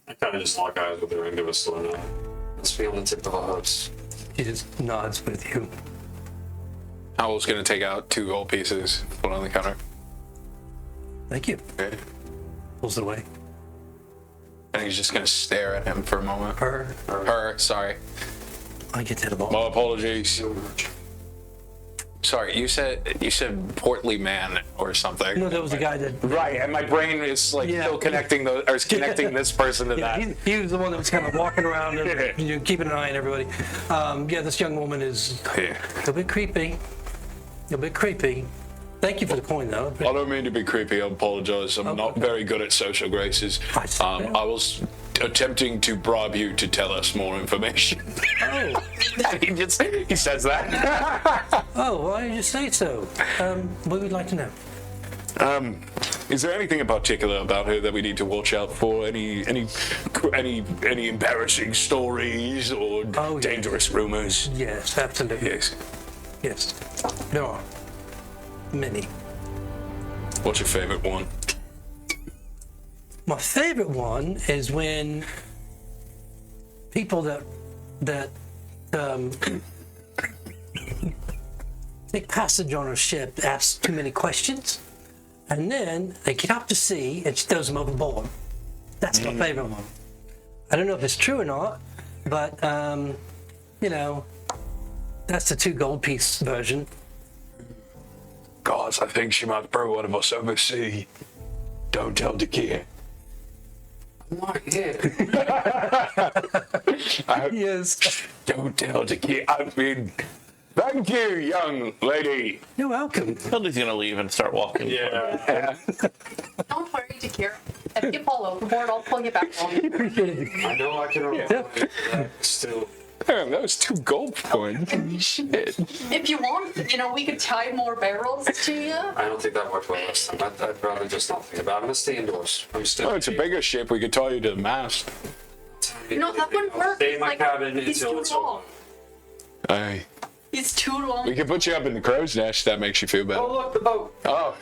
I kind of just lock eyes with her and give a slow nod. Let's be on the tip of our hooks. She just nods with you. Owl's gonna take out 2 gold pieces, put on the counter. Thank you. Okay. Pulls it away. And he's just gonna stare at him for a moment. Her. Sorry. I get to the ball. My apologies. Sorry, you said portly man or something. No, that was the guy that. Right, and my brain is like Yeah. still connecting those, or is connecting this person to Yeah, that. he was the one that was kind of walking around and keeping an eye on everybody. Yeah, this young woman is Yeah. a bit creepy. A bit creepy. Thank you for the coin, though. I don't mean to be creepy. I apologize. I'm not very good at social graces. I was attempting to bribe you to tell us more information. Oh, he says that. why did you say so? What would like to know? Is there anything in particular about her that we need to watch out for? Any embarrassing stories or dangerous rumors? Yes, absolutely. Yes, there are many. What's your favorite one? My favorite one is when people that take passage on her ship ask too many questions, and then they get out to sea and she throws them overboard. That's my favorite one. I don't know if it's true or not, but that's the 2 gold piece version. Gods, I think she might throw one of us overseas. Don't tell the kid. I'm not here. Yes. Don't tell the kid. I mean, thank you, young lady. You're welcome. Billy's gonna leave and start walking. Yeah. Don't worry, Dakir. If you fall overboard, I'll pull you back on. I know I can remember that still. Damn, that was 2 gold coins. Shit. If you want, we could tie more barrels to you. I don't think that worked well last time. I'd rather just not think about it. I'm gonna stay indoors. I'm still. Oh, it's a bigger ship. We could tie you to the mast. No, that wouldn't work. Stay in my Like, cabin he's until too it's long. over. Aye. He's too long. We can put you up in the crow's nest. That makes you feel better. Oh, look, the boat. Oh.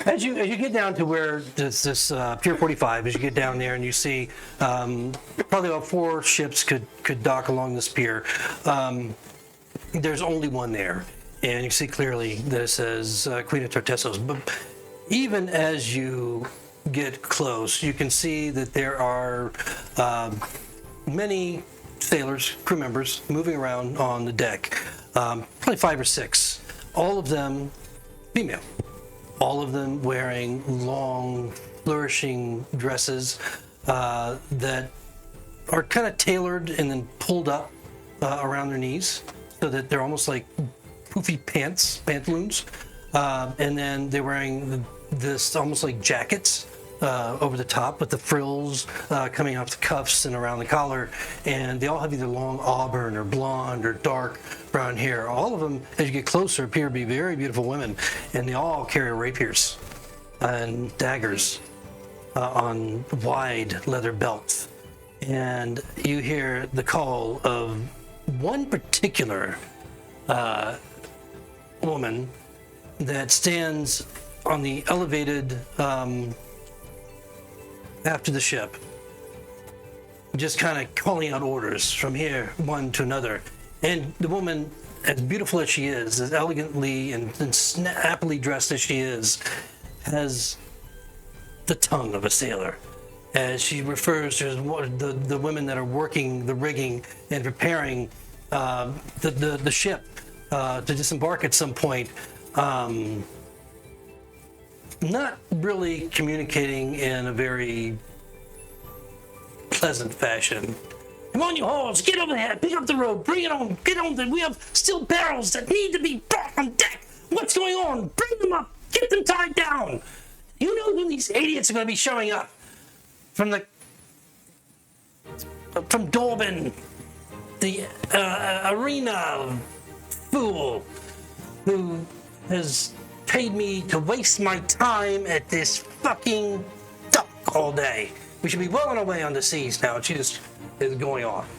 As you get down to where this Pier 45, as you get down there and you see probably about 4 ships could dock along this pier, there's only one there, and you see clearly that it says Queen of Tortesos. But even as you get close, you can see that there are many sailors, crew members, moving around on the deck, probably 5 or 6, all of them female. All of them wearing long, flourishing dresses that are kind of tailored and then pulled up around their knees so that they're almost like poofy pantaloons. And then they're wearing this almost like jackets over the top with the frills coming off the cuffs and around the collar. And they all have either long auburn or blonde or dark brown hair. All of them, as you get closer, appear to be very beautiful women. And they all carry rapiers and daggers on wide leather belts. And you hear the call of one particular woman that stands on the elevated after the ship, just kind of calling out orders from here one to another. And the woman, as beautiful as she is, as elegantly and snappily dressed as she is, has the tongue of a sailor, as she refers to the women that are working the rigging and preparing the ship to disembark at some point. Not really communicating in a very pleasant fashion. Come on, you hoes, get over here, pick up the rope, bring it on, get on. We have still barrels that need to be brought on deck. What's going on? Bring them up, get them tied down. You know when these idiots are going to be showing up from Dorbin, the arena fool who has paid me to waste my time at this fucking dock all day. We should be well on our way on the seas now. She just is going off.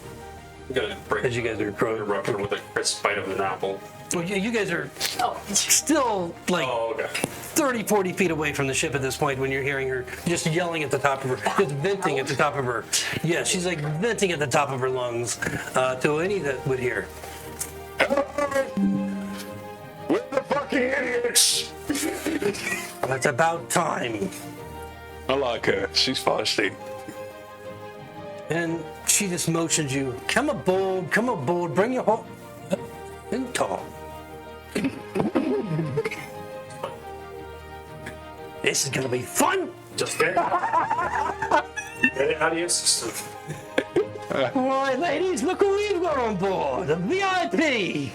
I'm gonna break As you guys are growing. a rupture with a crisp bite of an apple. Well, you guys are still like Oh, okay. 30, 40 feet away from the ship at this point when you're hearing her just yelling at the top of her, just venting at the top of her. Yeah, she's like venting at the top of her lungs to any that would hear. We're the fucking idiots. It's about time. I like her. She's feisty. And she just motions you, come aboard, bring your horse. And talk. This is gonna be fun. Just get it out of your system. All right, ladies, look who we've got on board. A VIP.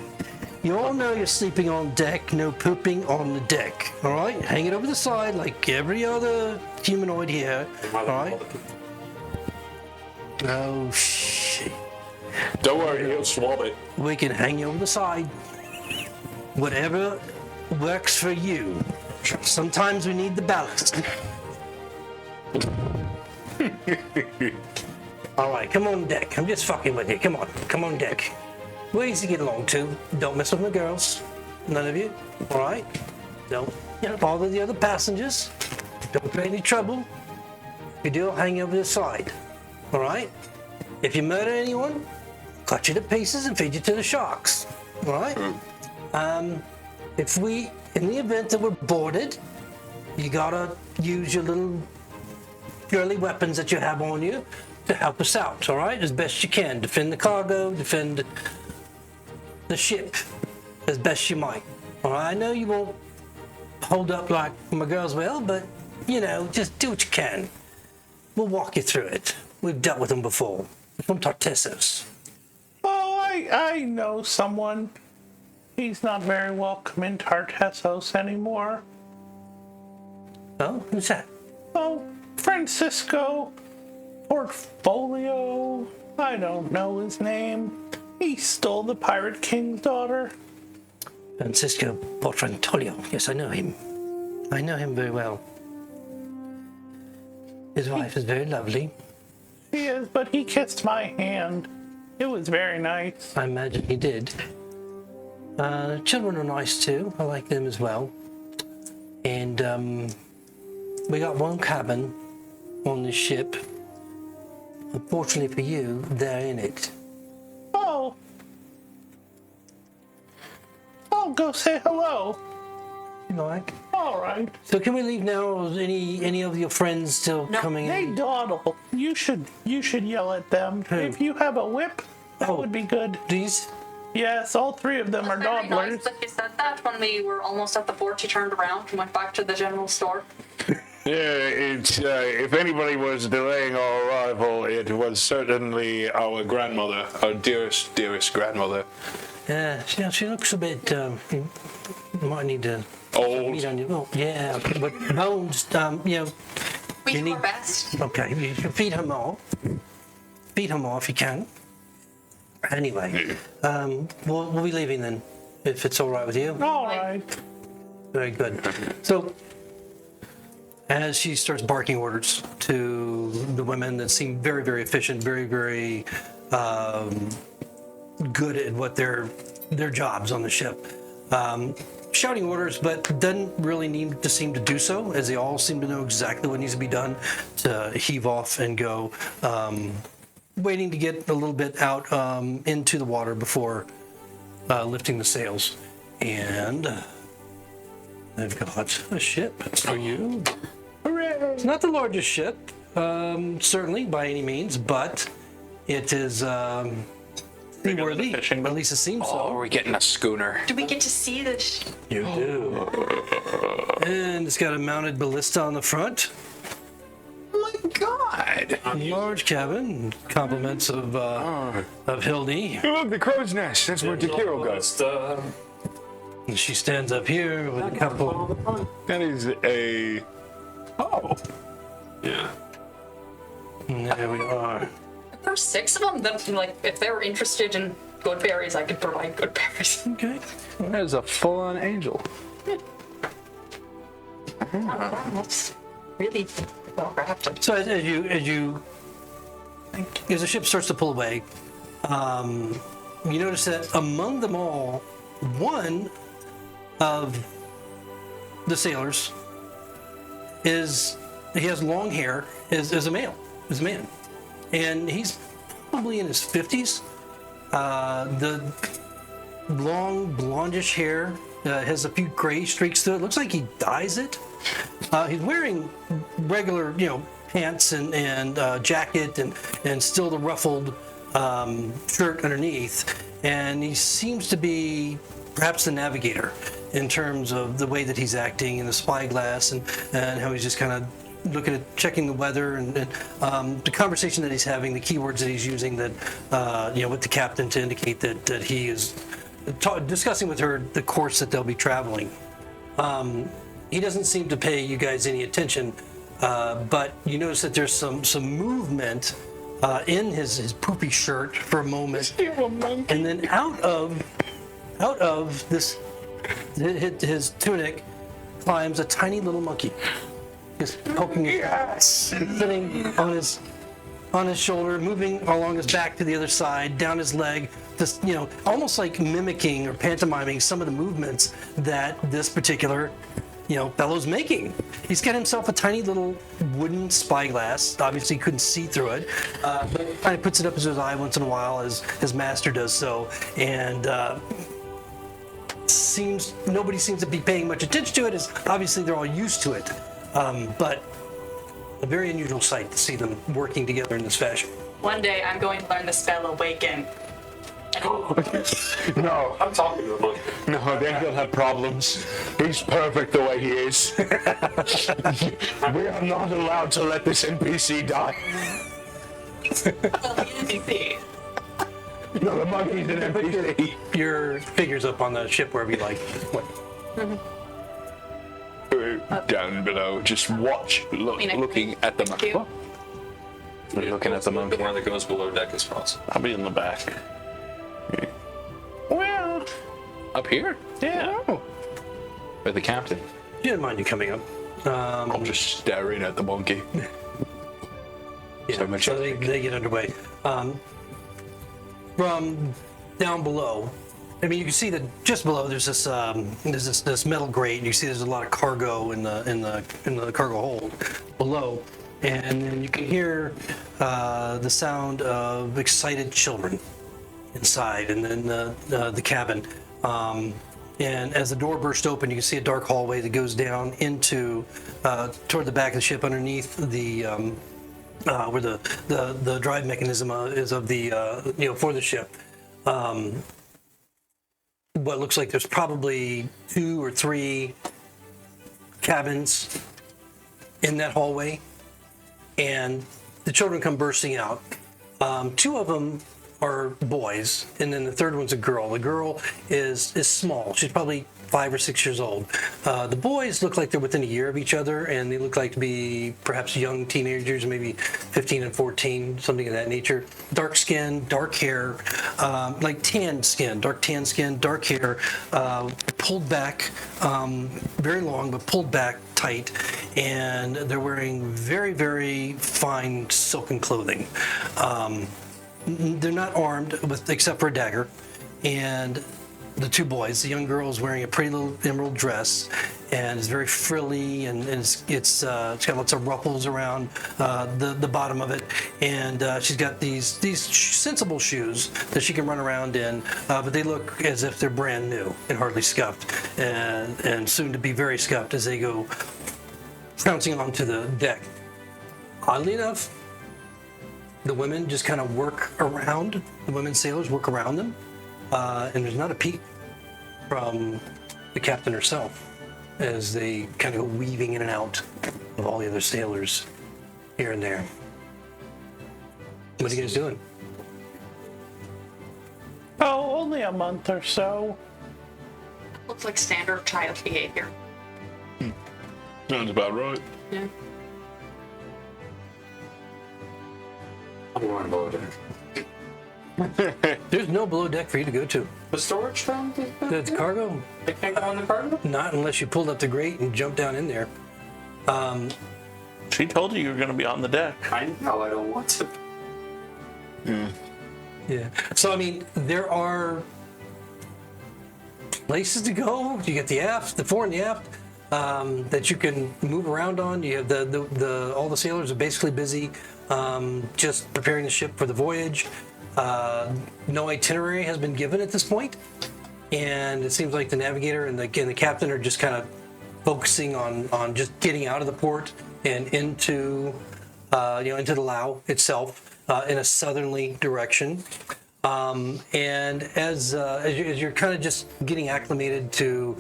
You all know you're sleeping on deck, no pooping on the deck. All right, hang it over the side like every other humanoid here. All right. Oh shit. Don't worry, he'll swab it. We can hang you over the side. Whatever works for you. Sometimes we need the ballast. All right, come on deck. I'm just fucking with you. Come on deck. We're easy to get along to. Don't mess with the girls. None of you. All right. Don't bother the other passengers. Don't create any trouble. If you do, I'll hang you over the side. All right. If you murder anyone, cut you to pieces and feed you to the sharks. All right. In the event that we're boarded, you gotta use your little girly weapons that you have on you to help us out, all right? As best you can. Defend the cargo, defend the ship as best you might. All right, I know you won't hold up like my girls will, but, just do what you can. We'll walk you through it. We've dealt with them before. From Tartessos. Oh, I know someone. He's not very welcome in Tartessos anymore. Oh, who's that? Oh, Francisco Portfolio. I don't know his name. He stole the Pirate King's daughter. Francisco Portfolio. Yes, I know him. I know him very well. His wife is very lovely. He is, but he kissed my hand. It was very nice. I imagine he did. The children are nice too. I like them as well. And we got one cabin on the ship. Unfortunately for you, they're in it. Oh. I'll go say hello. You like? All right. So can we leave now? Or is any of your friends still coming They in? dawdle. You should yell at them. Who? If you have a whip, that would be good. These? Yes, all three of them are It's very dawdlers. nice that you said that. When we were almost at the fort, you turned around and went back to the general store. Yeah, it's if anybody was delaying our arrival, it was certainly our grandmother, our dearest grandmother. Yeah, she looks a bit. You might need to. Old. Meat on you. Oh, yeah, but bones. We You do need- our best. Okay, you should feed her more. Feed her more if you can. Anyway, we'll be leaving then, if it's all right with you. All right. Very good. So, as she starts barking orders to the women that seem very, very efficient, very, very good at what their jobs on the ship, shouting orders, but doesn't really need to seem to do so, as they all seem to know exactly what needs to be done to heave off and go. Waiting to get a little bit out into the water before lifting the sails. And I've got a ship for you. Hooray. It's not the largest ship, certainly by any means, but it is seaworthy. fishing boat? At least it seems Oh, so. we're getting a schooner. Do we get to see this? You do. And it's got a mounted ballista on the front. Oh my god! Large cabin, compliments of Hildy. Look, the crow's nest. That's where Takiro goes. And she stands up here with a couple. That is a. Oh. Yeah. And there we are. If there were 6 of them, then if they were interested in good berries, I could provide good berries. Okay. That is a full-on angel. That's really well crafted. So as the ship starts to pull away, you notice that among them all, one of the sailors he has long hair, is a man, and he's probably in his 50s. The long blondish hair has a few gray streaks through it. Looks like he dyes it. He's wearing regular, pants and jacket and still the ruffled shirt underneath. And he seems to be perhaps the navigator in terms of the way that he's acting in the spyglass and how he's just kind of looking at checking the weather and the conversation that he's having, the keywords that he's using that, with the captain to indicate that he is discussing with her the course that they'll be traveling. He doesn't seem to pay you guys any attention, but you notice that there's some movement in his poopy shirt for a moment, and then out of this his tunic climbs a tiny little monkey, just poking sitting on his shoulder, moving along his back to the other side, down his leg, just almost like mimicking or pantomiming some of the movements that this particular fellow's making. He's got himself a tiny little wooden spyglass. Obviously, he couldn't see through it, but kind of puts it up to his eye once in a while as his master does so. And nobody seems to be paying much attention to it, as obviously they're all used to it. But a very unusual sight to see them working together in this fashion. One day I'm going to learn the spell Awaken. No, I'm talking to the monkey. no, then he'll have problems. He's perfect the way he is. We are not allowed to let this NPC die. Well, the NPC. No, the monkey's an NPC. Your figure's up on the ship wherever you like. Down below, just watch, looking at the monkey. We're looking at the monkey. The one that goes below deck as possible. I'll be in the back. Well, Up here? yeah. Oh. With the captain. She didn't mind you coming up. I'm just staring at the monkey. So they get underway. From down below, I mean, you can see that just below there's this metal grate. And you see there's a lot of cargo in the cargo hold below, and then you can hear the sound of excited children inside, and then the cabin. And as the door bursts open, you can see a dark hallway that goes down into toward the back of the ship underneath the where the drive mechanism is of the for the ship. What looks like there's probably 2 or 3 cabins in that hallway, and the children come bursting out. 2 of them are boys, and then the third one's a girl. The girl is small. She's probably 5 or 6 years old. The boys look like they're within a year of each other, and they look like to be perhaps young teenagers, maybe 15 and 14, something of that nature. Dark skin, dark hair, like tan skin, dark hair, pulled back, very long, but pulled back tight, and they're wearing very, very fine silken clothing. They're not armed except for a dagger, and the 2 boys, the young girl is wearing a pretty little emerald dress, and it's very frilly, and it's got lots of ruffles around the bottom of it, and she's got these sensible shoes that she can run around in, but they look as if they're brand new and hardly scuffed, and soon to be very scuffed as they go trouncing onto the deck. Oddly enough, the women just kind of work around, the women sailors work around them, and there's not a peep from the captain herself as they kind of go weaving in and out of all the other sailors here and there. What are you guys doing? Oh, only a month or so. Looks like standard child behavior. Sounds about right. Yeah. I'm going below deck. There's no below deck for you to go to. The storage room? The cargo, They can't go on the cargo? not unless you pulled up the grate and jumped down in there. She told you were going to be on the deck. I know, I don't want to. Yeah. So I mean, there are places to go. You get the aft, the fore and the aft, that you can move around on. You have the all the sailors are basically busy just preparing the ship for the voyage. No itinerary has been given at this point, and it seems like the navigator and the captain are just kind of focusing on just getting out of the port and into into the Lao itself in a southerly direction. And as you're kind of just getting acclimated to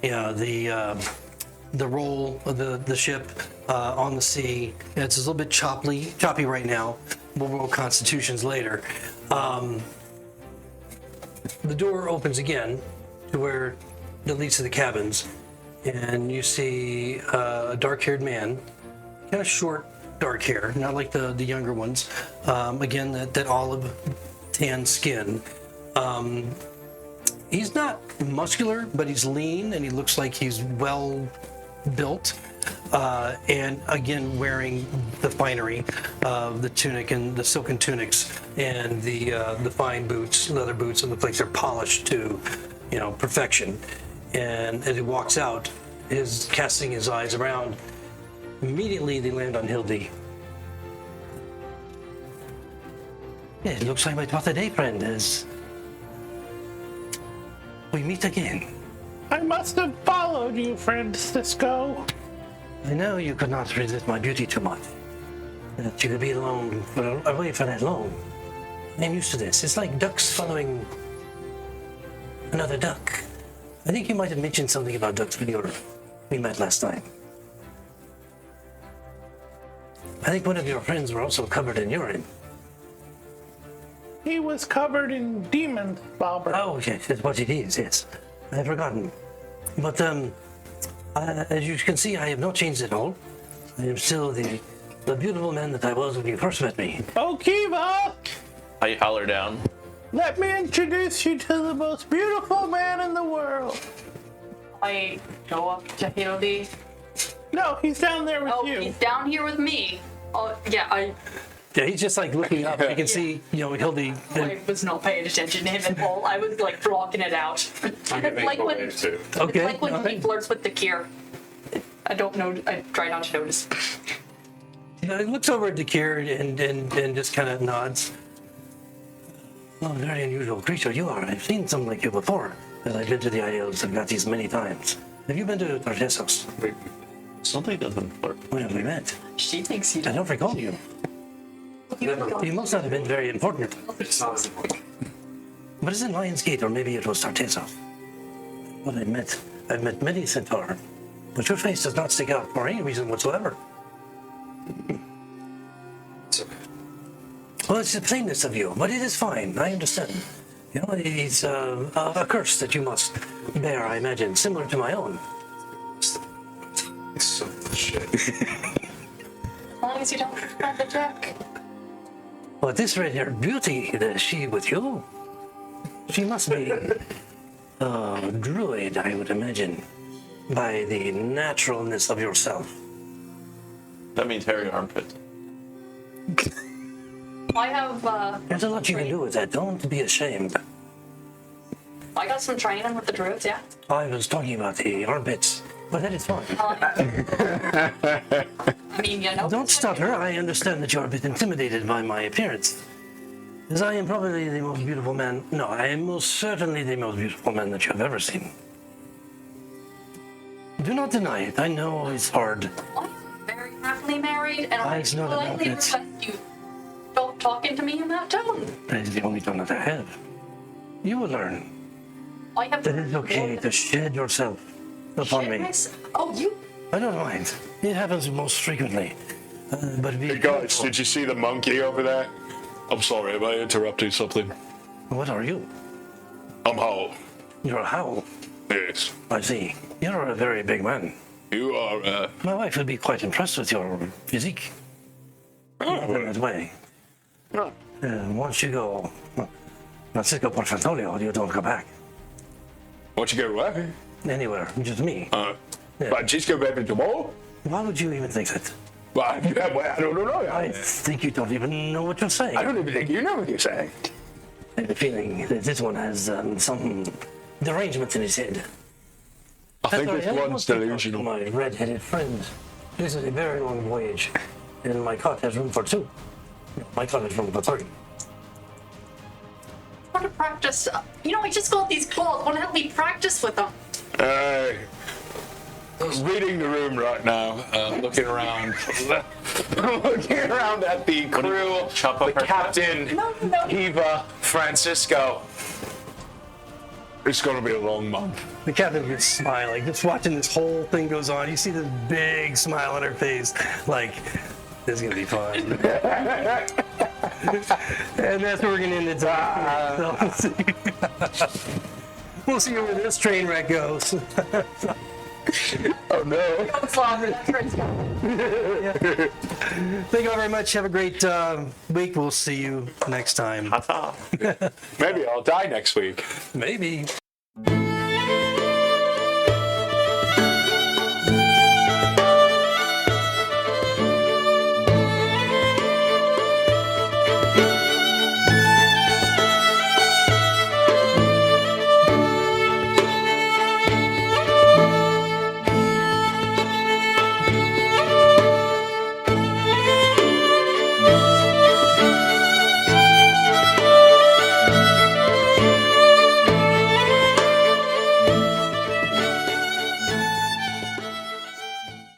the role of the ship on the sea, it's a little bit choppy right now. We'll roll constitutions later. The door opens again to where that leads to the cabins, and you see a dark-haired man, kind of short, dark hair, not like the younger ones. Again, that olive tan skin. He's not muscular, but he's lean, and he looks like he's well built. And again, wearing the finery of the tunic and the silken tunics and the fine boots, leather boots, and look like they're polished to, perfection. And as he walks out, casting his eyes around, immediately they land on Hildy. Yeah, it looks like my birthday, friend, as we meet again. I must have followed you, Francisco. I know you could not resist my beauty too much. That you could be alone away for that long. I'm used to this. It's like ducks following another duck. I think you might have mentioned something about ducks when we met last time. I think one of your friends were also covered in urine. He was covered in demon slobber. Oh, yes, that's what it is, yes. I've forgotten. But, as you can see, I have not changed at all. I am still the beautiful man that I was when you first met me. Oh, Kiva! I holler down. Let me introduce you to the most beautiful man in the world. I go up to Hildy. No, he's down there with Oh, you. he's down here with me. Oh, yeah, Yeah, he's just like looking up. You can see, Hildy. I was not paying attention to him at all. I was like blocking it out. It's like when, it's Okay. like when he alright. flirts with the Kier. I don't know. I try not to notice. He looks over at Dakir and just kind of nods. Oh, very unusual creature you are. I've seen something like you before. As I've been to the Isles and got these many times. Have you been to Tartessos? Something doesn't flirt. When have we met? She thinks you I don't recall you. You must not have been very important. It's not as important. But is it Lyons Gate, or maybe it was Tartessos? Well, I've met many centaur, but your face does not stick out for any reason whatsoever. It's okay. Well, it's the plainness of you, but it is fine. I understand. It's a curse that you must bear, I imagine, similar to my own. It's so shit. As long as you don't grab the jack. But this red-haired beauty, is she with you? She must be a druid, I would imagine, by the naturalness of yourself. That means hairy armpit. I have, There's a lot you can do with that. Don't be ashamed. I got some training with the druids, yeah. I was talking about the armpits, but that is fine. I mean, Don't stutter. I understand that you're a bit intimidated by my appearance. As I am probably the most beautiful man. No, I am most certainly the most beautiful man that you have ever seen. Do not deny it. I know it's hard. I'm very happily married, and I It's not about politely it. request you stop talking to me in that tone. That is the only tone that I have. You will learn I have that it's okay to shed yourself upon me. Oh, you. I don't mind. It happens most frequently. But be Hey guys, did you see the monkey over there? I'm sorry, am I interrupting something? What are you? I'm Howell. You're a howl. Yes. I see. You're a very big man. You are, My wife would be quite impressed with your physique. Not in that way. Once you go Francisco Portfolio, you don't go back. once you go where? Anywhere, just me. Francisco baby tomorrow? Why would you even think that? Well, I don't know. I think you don't even know what you're saying. I don't even think you know what you're saying. I have a feeling that this one has some derangement in his head. I think Sorry, this I one's must be talking to delusional. my red-headed friend. This is a very long voyage, and my cot has room for 2. My cot has room for 3. I want to practice. I just got these claws. Want to help me practice with them? Hey, reading the room right now, looking around, looking around at the crew, chop up the our captain, Eva, Francisco. It's gonna be a long month. The captain is smiling, just watching this whole thing goes on. You see this big smile on her face, like, this is gonna be fun. And that's where we're gonna end it. We'll see where this train wreck goes. Oh no. Thank you all very much. Have a great week. We'll see you next time. Ta-ta. Maybe I'll die next week. Maybe.